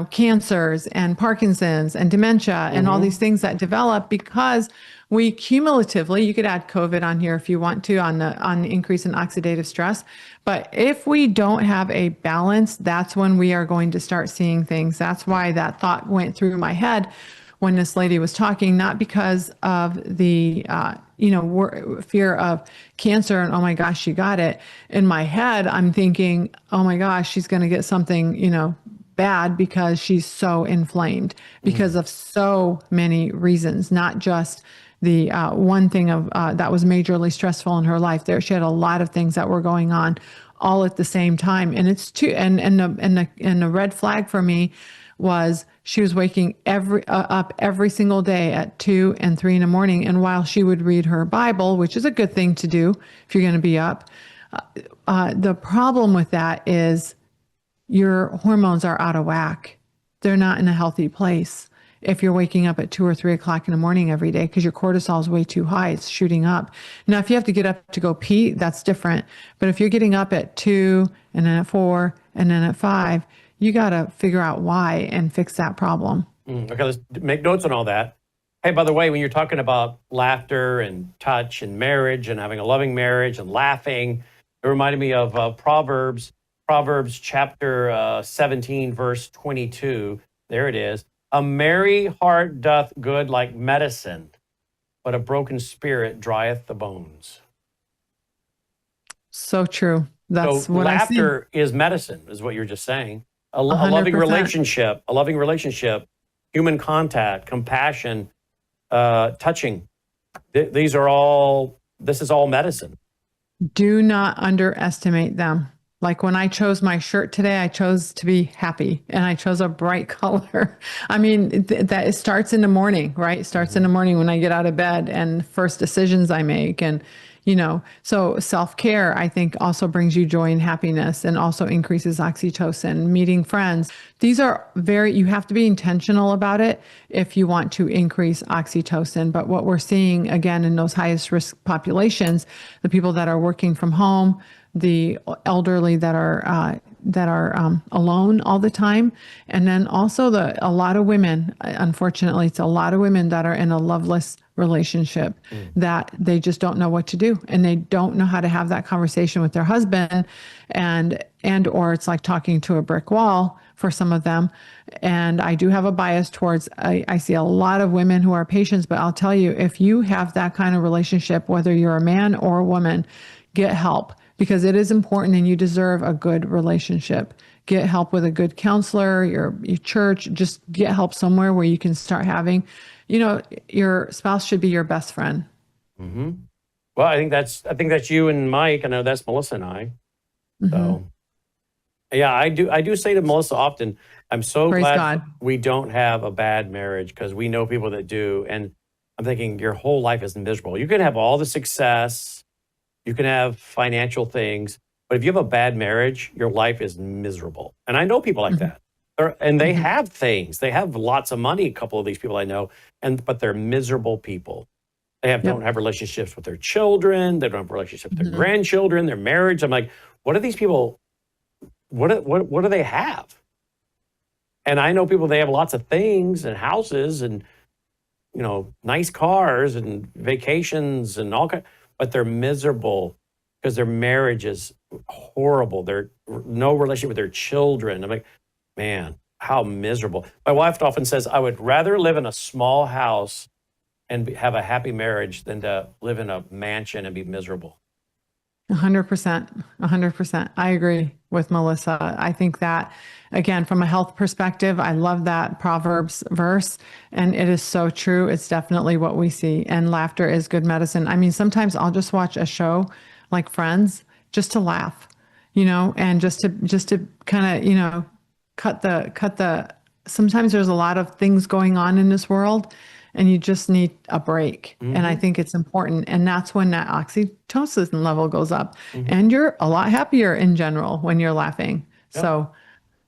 Speaker 11: cancers and Parkinson's and dementia and all these things that develop because we cumulatively, you could add COVID on here if you want to, on the increase in oxidative stress. But if we don't have a balance, that's when we are going to start seeing things. That's why that thought went through my head when this lady was talking, not because of the, fear of cancer and, oh my gosh, she got it. In my head, I'm thinking, oh my gosh, she's going to get something, bad because she's so inflamed because of so many reasons, not just the one thing of that was majorly stressful in her life. She had a lot of things that were going on all at the same time. And it's and the red flag for me was she was waking up every single day at 2 and 3 in the morning. And while she would read her Bible, which is a good thing to do if you're going to be up, the problem with that is your hormones are out of whack. They're not in a healthy place. If you're waking up at 2 or 3 o'clock in the morning every day because your cortisol is way too high, it's shooting up. Now, if you have to get up to go pee, that's different. But if you're getting up at 2 and then at 4 and then at 5, you got to figure out why and fix that problem.
Speaker 1: Okay, let's make notes on all that. Hey, by the way, when you're talking about laughter and touch and marriage and having a loving marriage and laughing, it reminded me of Proverbs chapter 17, verse 22. There it is. A merry heart doth good like medicine, but a broken spirit drieth the bones.
Speaker 11: So true. That's
Speaker 1: so
Speaker 11: what
Speaker 1: laughter is medicine, is what you're just saying. A loving relationship, human contact, compassion, touching. This is all medicine.
Speaker 11: Do not underestimate them. Like when I chose my shirt today, I chose to be happy and I chose a bright color. I mean, it starts in the morning, right? It starts in the morning when I get out of bed and first decisions I make. And, so self-care, I think, also brings you joy and happiness and also increases oxytocin, meeting friends. These are you have to be intentional about it if you want to increase oxytocin. But what we're seeing, again, in those highest risk populations, the people that are working from home, the elderly that are alone all the time. And then also a lot of women, unfortunately, it's a lot of women that are in a loveless relationship that they just don't know what to do. And they don't know how to have that conversation with their husband or it's like talking to a brick wall for some of them. And I do have a bias towards, I see a lot of women who are patients, but I'll tell you, if you have that kind of relationship, whether you're a man or a woman, get help, because it is important and you deserve a good relationship. Get help with a good counselor, your church. Just get help somewhere where you can start having, your spouse should be your best friend.
Speaker 1: Mm-hmm. Well, I think that's you and Mike. I know that's Melissa and I. So, yeah, I do say to Melissa often, I'm so
Speaker 11: Praise
Speaker 1: glad
Speaker 11: God.
Speaker 1: we don't have a bad marriage, because we know people that do. And I'm thinking your whole life is miserable. You can have all the success, you can have financial things, but if you have a bad marriage, your life is miserable. And I know people like that. And they have things. They have lots of money, a couple of these people I know, but they're miserable people. They don't have relationships with their children. They don't have relationships with their grandchildren, their marriage. I'm like, what are these people, what do they have? And I know people, they have lots of things and houses and, nice cars and vacations and all kinds, but they're miserable because their marriage is horrible. They're no relationship with their children. I'm like, man, how miserable. My wife often says, I would rather live in a small house and have a happy marriage than to live in a mansion and be miserable.
Speaker 11: 100%. 100%. I agree with Melissa. I think that, again, from a health perspective, I love that Proverbs verse, and it is so true. It's definitely what we see. And laughter is good medicine. I mean, sometimes I'll just watch a show like Friends just to laugh, and just to kind of, cut the, sometimes there's a lot of things going on in this world, and you just need a break. And I think it's important. And that's when that oxytocin level goes up. And you're a lot happier in general when you're laughing. Yep. So,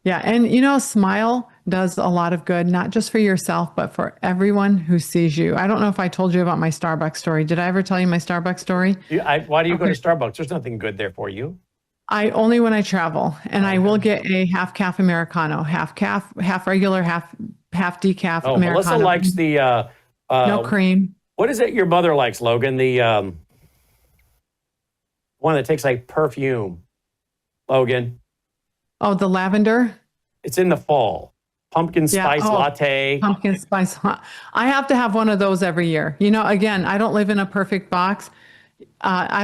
Speaker 11: yeah. And, a smile does a lot of good, not just for yourself, but for everyone who sees you. I don't know if I told you about my Starbucks story. Did I ever tell you my Starbucks story?
Speaker 1: Why do you go to Starbucks? There's nothing good there for you.
Speaker 11: I only when I travel, and I will get a half calf Americano, half regular, half decaf Americano.
Speaker 1: Melissa likes the
Speaker 11: no cream.
Speaker 1: What is it your mother likes, Logan? The one that tastes like perfume, Logan.
Speaker 11: Oh, the lavender.
Speaker 1: It's in the fall. Pumpkin spice latte.
Speaker 11: Pumpkin spice. I have to have one of those every year. Again, I don't live in a perfect box. I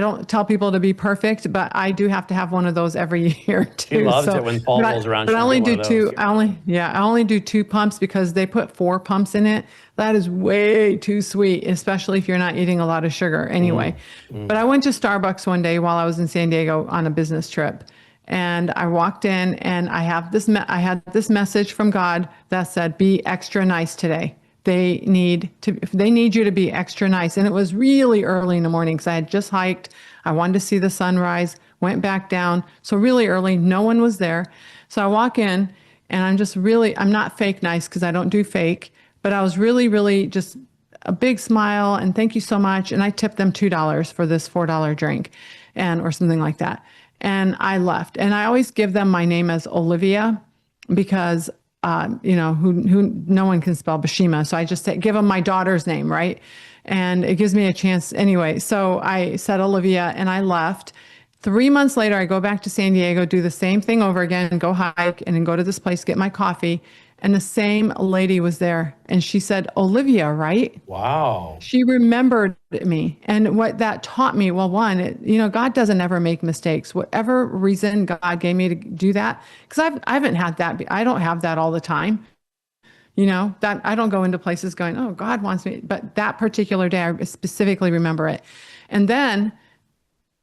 Speaker 11: don't tell people to be perfect, but I do have to have one of those every year too.
Speaker 1: She loves it when fall rolls around.
Speaker 11: But I only do two. I only do 2 pumps because they put 4 pumps in it. That is way too sweet, especially if you're not eating a lot of sugar anyway. But I went to Starbucks one day while I was in San Diego on a business trip. And I walked in and I had this message from God that said, be extra nice today. They need you to be extra nice. And it was really early in the morning because I had just hiked. I wanted to see the sunrise, went back down. So really early, no one was there. So I walk in and I'm not fake nice because I don't do fake, but I was really, really just a big smile and thank you so much. And I tipped them $2 for this $4 drink or something like that. And I left. And I always give them my name as Olivia because who no one can spell Basima. So I just give them my daughter's name, right? And it gives me a chance anyway. So I said Olivia and I left. 3 months later, I go back to San Diego, do the same thing over again, go hike and then go to this place, get my coffee. And the same lady was there. And she said, Olivia, right?
Speaker 1: Wow.
Speaker 11: She remembered me. And what that taught me, well, one, God doesn't ever make mistakes. Whatever reason God gave me to do that, because I haven't had that. I don't have that all the time. That I don't go into places going, oh, God wants me. But that particular day, I specifically remember it. And then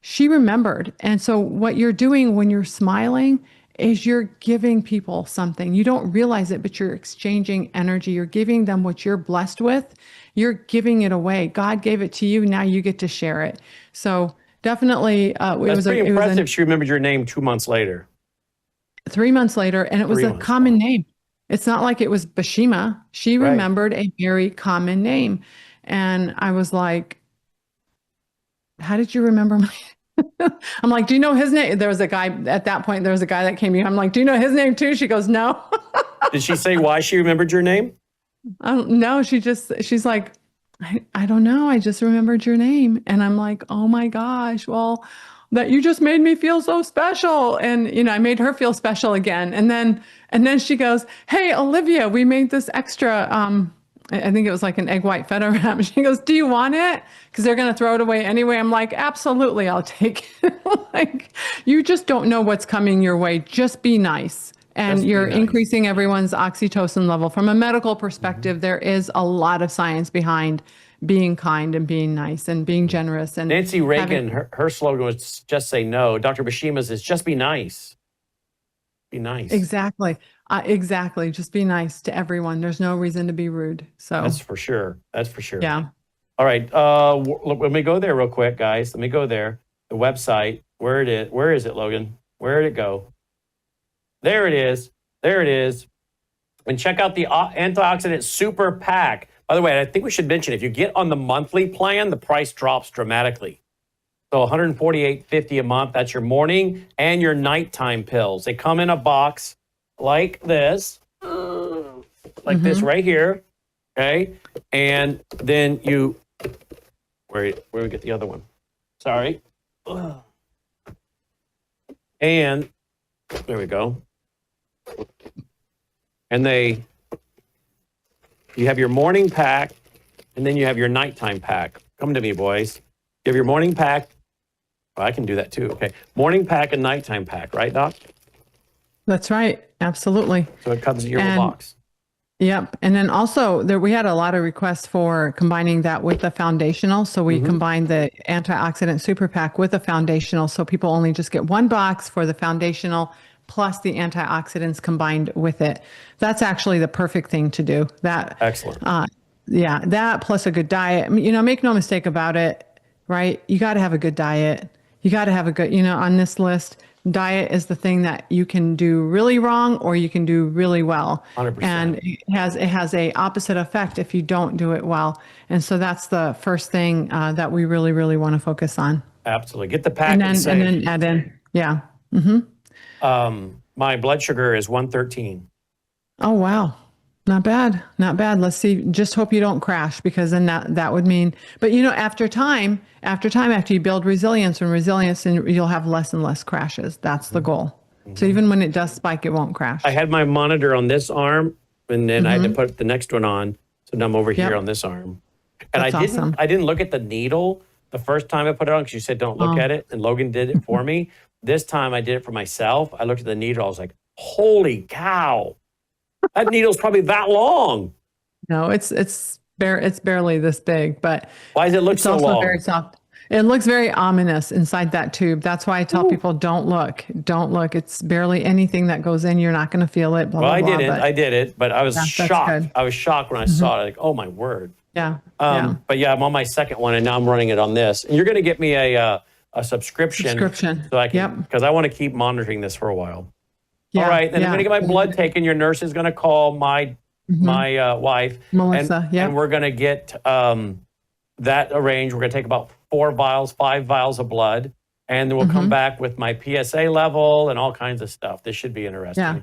Speaker 11: she remembered. And so what you're doing when you're smiling is you're giving people something. You don't realize it, but you're exchanging energy. You're giving them what you're blessed with. You're giving it away. God gave it to you. Now you get to share it. So definitely,
Speaker 1: That's pretty impressive. She remembered your name 2 months later.
Speaker 11: 3 months later, and it was a common name. It's not like it was Basima. She remembered a very common name. And I was like, how did you remember my I'm like, do you know his name? There was a guy at that point. There was a guy that came to me. I'm like, do you know his name too? She goes, no.
Speaker 1: Did she say why she remembered your name?
Speaker 11: No, she's like, I don't know. I just remembered your name. And I'm like, oh my gosh, well, that you just made me feel so special. And, I made her feel special again. And then she goes, hey, Olivia, we made this extra I think it was like an egg white feta wrap. She goes, "Do you want it? Because they're going to throw it away anyway." I'm like, "Absolutely, I'll take it." Like, you just don't know what's coming your way. Just be nice. And you're increasing everyone's oxytocin level. From a medical perspective, there is a lot of science behind being kind and being nice and being generous. And
Speaker 1: Nancy Reagan, her slogan was just say no. Dr. Bashima's is just be nice. Be nice.
Speaker 11: Exactly. Exactly. Just be nice to everyone. There's no reason to be rude. So
Speaker 1: That's for sure. That's for sure.
Speaker 11: yeah.
Speaker 1: All right. Look, let me go there real quick, guys. Let me go there. The website. Where is it, Logan? Where did it go? There it is. There it is. And check out the antioxidant super pack. By the way, I think we should mention, if you get on the monthly plan, the price drops dramatically. So $148.50 a month. That's your morning and your nighttime pills. They come in a box like this, like this right here. Okay. And then you, where we get the other one? Sorry. And there we go. And you have your morning pack, and then you have your nighttime pack. Come to me, boys. You have your morning pack. Well, I can do that too. Okay. Morning pack and nighttime pack, right, Doc?
Speaker 11: That's right. Absolutely.
Speaker 1: So it comes in your little box.
Speaker 11: Yep. And then also we had a lot of requests for combining that with the foundational. So we combined the antioxidant super pack with the foundational. So people only just get one box for the foundational plus the antioxidants combined with it. That's actually the perfect thing to do. That
Speaker 1: excellent.
Speaker 11: Yeah, that plus a good diet. You know, make no mistake about it, right? You got to have a good diet. You got to have a good, on this list, diet is the thing that you can do really wrong or you can do really well.
Speaker 1: 100%.
Speaker 11: And it has a opposite effect if you don't do it well. And so that's the first thing that we really, really want to focus on.
Speaker 1: Absolutely. Get the pack
Speaker 11: and then add in. Yeah.
Speaker 1: My blood sugar is 113.
Speaker 11: Oh, wow. Not bad. Not bad. Let's see. Just hope you don't crash, because then that would mean, but after time, after you build resilience and you'll have less and less crashes. That's the goal. So even when it does spike, it won't crash.
Speaker 1: I had my monitor on this arm, and then I had to put the next one on. So now I'm over here on this arm. And
Speaker 11: That's awesome.
Speaker 1: I didn't look at the needle the first time I put it on, because you said don't look at it, and Logan did it for me. This time I did it for myself. I looked at the needle. I was like, holy cow. That needle's probably that long.
Speaker 11: No, it's barely this big, but
Speaker 1: why does it look so long? It's also
Speaker 11: very soft. It looks very ominous inside that tube. That's why I tell people don't look. Don't look. It's barely anything that goes in. You're not going to feel it. Blah,
Speaker 1: well,
Speaker 11: blah,
Speaker 1: I did it, but I was shocked. I was shocked when I saw it. Like, oh my word.
Speaker 11: Yeah.
Speaker 1: But yeah, I'm on my second one, and now I'm running it on this. And you're going to get me a subscription. So I can, because I want to keep monitoring this for a while. Yeah, all right, then I'm going to get my blood taken. Your nurse is going to call my wife,
Speaker 11: Melissa.
Speaker 1: And we're going to get that arranged. We're going to take about 5 vials of blood, and then we'll come back with my PSA level and all kinds of stuff. This should be interesting.
Speaker 11: Yeah,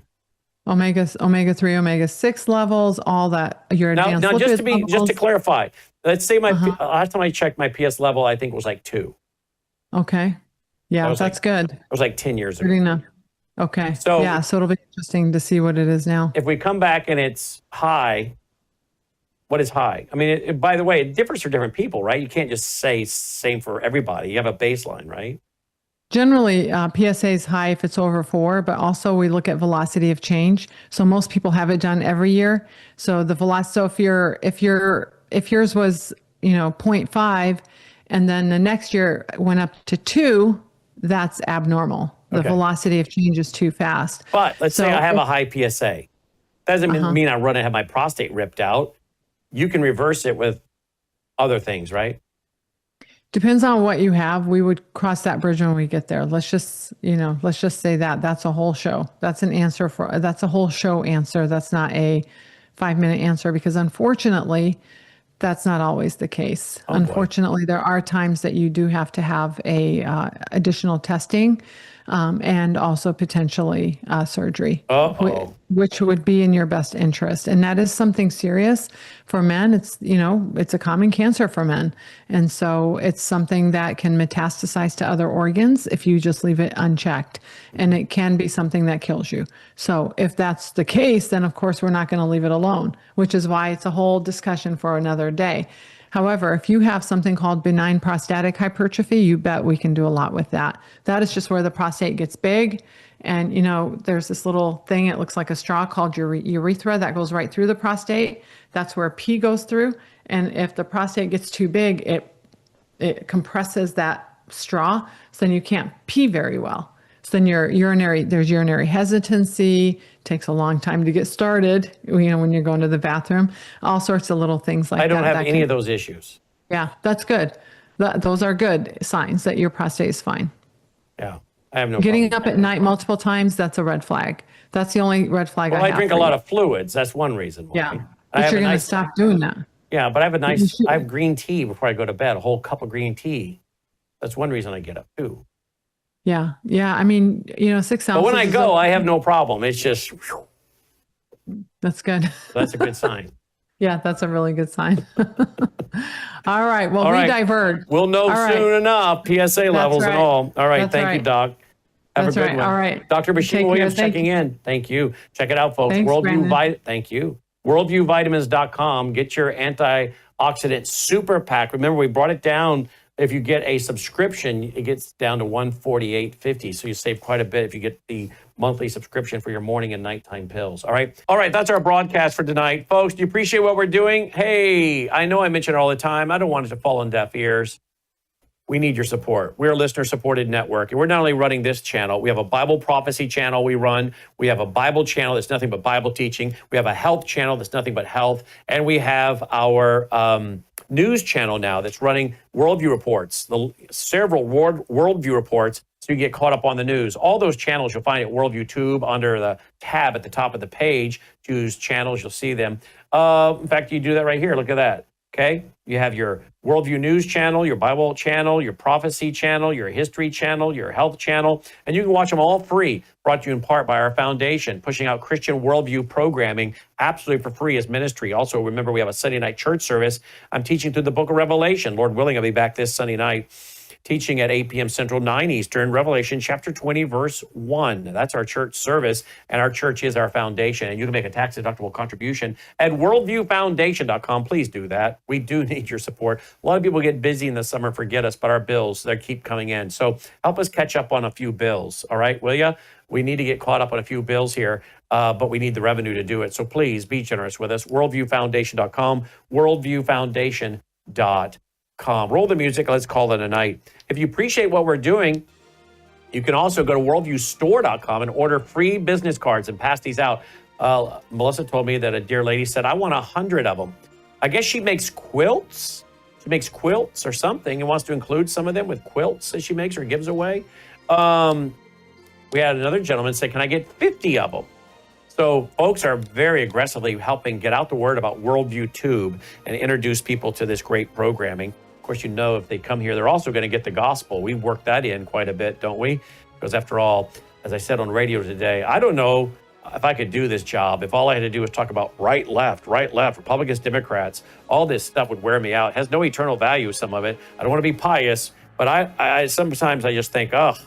Speaker 11: omega-3, omega-6 levels, all that. Your advanced
Speaker 1: now
Speaker 11: lipid
Speaker 1: just to clarify, let's say my last time I checked my PS level, I think it was like 2.
Speaker 11: Okay, yeah, that's good.
Speaker 1: It was like 10 years ago.
Speaker 11: Good enough. Okay. So it'll be interesting to see what it is now.
Speaker 1: If we come back and it's high, what is high? I mean, by the way, it differs for different people, right? You can't just say same for everybody. You have a baseline, right?
Speaker 11: Generally, PSA is high if it's over 4, but also we look at velocity of change. So most people have it done every year. So the velocity. So if yours was 0.5, and then the next year went up to 2, that's abnormal. The velocity of change is too fast.
Speaker 1: But let's say I have a high PSA. Doesn't mean I run and have my prostate ripped out. You can reverse it with other things, right?
Speaker 11: Depends on what you have. We would cross that bridge when we get there. Let's just say that's a whole show. That's a whole show answer. That's not a 5-minute answer, because unfortunately, that's not always the case. Unfortunately, there are times that you do have to have a additional testing. and also potentially surgery,
Speaker 1: Uh-oh.
Speaker 11: which would be in your best interest. And that is something serious for men. It's, it's a common cancer for men. And so it's something that can metastasize to other organs if you just leave it unchecked. And it can be something that kills you. So if that's the case, then of course we're not going to leave it alone, which is why it's a whole discussion for another day. However, if you have something called benign prostatic hypertrophy, you bet we can do a lot with that. That is just where the prostate gets big. And, there's this little thing, it looks like a straw called your urethra that goes right through the prostate. That's where pee goes through. And if the prostate gets too big, it compresses that straw. So then you can't pee very well. So then there's urinary hesitancy, takes a long time to get started, when you're going to the bathroom, all sorts of little things like that.
Speaker 1: I don't have any of those issues.
Speaker 11: Yeah, that's good. Those are good signs that your prostate is fine.
Speaker 1: Yeah, I have no
Speaker 11: Getting
Speaker 1: problem.
Speaker 11: up at night multiple times, that's a red flag. That's the only red flag
Speaker 1: Well,
Speaker 11: I
Speaker 1: I
Speaker 11: have
Speaker 1: drink a
Speaker 11: for
Speaker 1: lot
Speaker 11: you.
Speaker 1: of fluids. That's one reason why.
Speaker 11: Yeah,
Speaker 1: I
Speaker 11: but
Speaker 1: have
Speaker 11: you're
Speaker 1: a
Speaker 11: going to
Speaker 1: nice,
Speaker 11: stop doing that.
Speaker 1: Yeah, but I have
Speaker 11: You should.
Speaker 1: I have green tea before I go to bed, a whole cup of green tea. That's one reason I get up too.
Speaker 11: Yeah. I mean, 6 ounces.
Speaker 1: But when I
Speaker 11: is
Speaker 1: go,
Speaker 11: okay.
Speaker 1: I have no problem. It's just, whew,
Speaker 11: That's good.
Speaker 1: that's a good sign.
Speaker 11: Yeah, that's a really good sign. All right. Well,
Speaker 1: All
Speaker 11: we
Speaker 1: right.
Speaker 11: diverged.
Speaker 1: We'll know
Speaker 11: All right.
Speaker 1: soon enough, PSA levels and
Speaker 11: right.
Speaker 1: all. All right.
Speaker 11: That's
Speaker 1: Thank you,
Speaker 11: right.
Speaker 1: Doc. Have
Speaker 11: That's
Speaker 1: a good
Speaker 11: right.
Speaker 1: one.
Speaker 11: All right.
Speaker 1: Dr.
Speaker 11: Take
Speaker 1: Basima
Speaker 11: care.
Speaker 1: Williams
Speaker 11: Thank
Speaker 1: checking
Speaker 11: you.
Speaker 1: in. Thank you. Check it out, folks.
Speaker 11: Thanks, Brandon.
Speaker 1: Thank you. WorldviewVitamins.com. Get your antioxidant super pack. Remember, we brought it down. If you get a subscription, it gets down to $148.50. So you save quite a bit if you get the monthly subscription for your morning and nighttime pills. All right. That's our broadcast for tonight. Folks, do you appreciate what we're doing? Hey, I know I mention it all the time. I don't want it to fall on deaf ears. We need your support. We're a listener-supported network. And we're not only running this channel, we have a Bible prophecy channel we run. We have a Bible channel that's nothing but Bible teaching. We have a health channel that's nothing but health. And we have our news channel now that's running worldview reports, several worldview reports, so you get caught up on the news. All those channels you'll find at Worldview Tube under the tab at the top of the page. Choose channels, you'll see them. In fact, you do that right here. Look at that. Okay, you have your Worldview News channel, your Bible channel, your Prophecy channel, your History channel, your Health channel, and you can watch them all free. Brought to you in part by our foundation, pushing out Christian worldview programming absolutely for free as ministry. Also, remember, we have a Sunday night church service. I'm teaching through the book of Revelation. Lord willing, I'll be back this Sunday night, teaching at 8 p.m. Central, 9 Eastern, Revelation chapter 20, verse 1. That's our church service, and our church is our foundation. And you can make a tax-deductible contribution at worldviewfoundation.com. Please do that. We do need your support. A lot of people get busy in the summer and forget us, but our bills, they keep coming in. So help us catch up on a few bills, all right, will you? We need to get caught up on a few bills here, but we need the revenue to do it. So please be generous with us. Worldviewfoundation.com, worldviewfoundation.com. Roll the music. Let's call it a night. If you appreciate what we're doing, you can also go to worldviewstore.com and order free business cards and pass these out. Melissa told me that a dear lady said, I want 100 of them. I guess she makes quilts. She makes quilts or something and wants to include some of them with quilts that she makes or gives away. We had another gentleman say, can I get 50 of them? So folks are very aggressively helping get out the word about Worldview Tube and introduce people to this great programming. Of course, if they come here, they're also going to get the gospel. We work that in quite a bit, don't we? Because after all, as I said on radio today, I don't know if I could do this job. If all I had to do was talk about right, left, Republicans, Democrats, all this stuff would wear me out. It has no eternal value, some of it. I don't want to be pious, but I sometimes I just think, but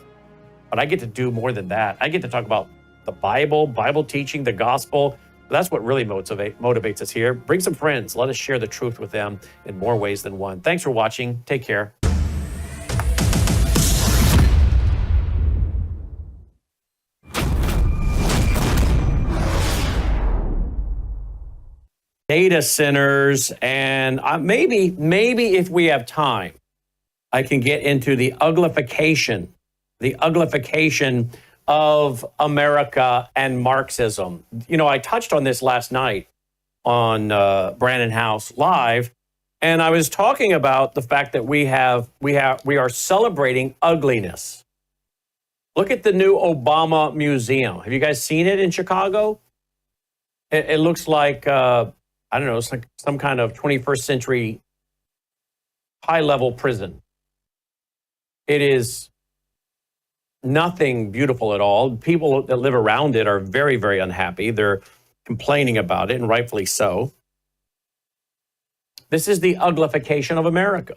Speaker 1: I get to do more than that. I get to talk about the Bible teaching, the gospel. That's what really motivates us here. Bring some friends. Let us share the truth with them in more ways than one. Thanks for watching. Take care. Data centers, and maybe if we have time, I can get into the uglification of America and Marxism. I touched on this last night on Brannon Howse Live, and I was talking about the fact that we are celebrating ugliness. Look at the new Obama Museum. Have you guys seen it in Chicago? It looks like I don't know, it's like some kind of 21st century high-level prison. It is nothing beautiful at all. People that live around it are very, very unhappy. They're complaining about it, and rightfully so. This is the uglification of America.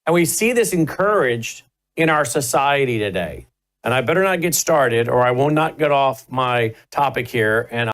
Speaker 1: And we see this encouraged in our society today. And I better not get started, or I will not get off my topic here, and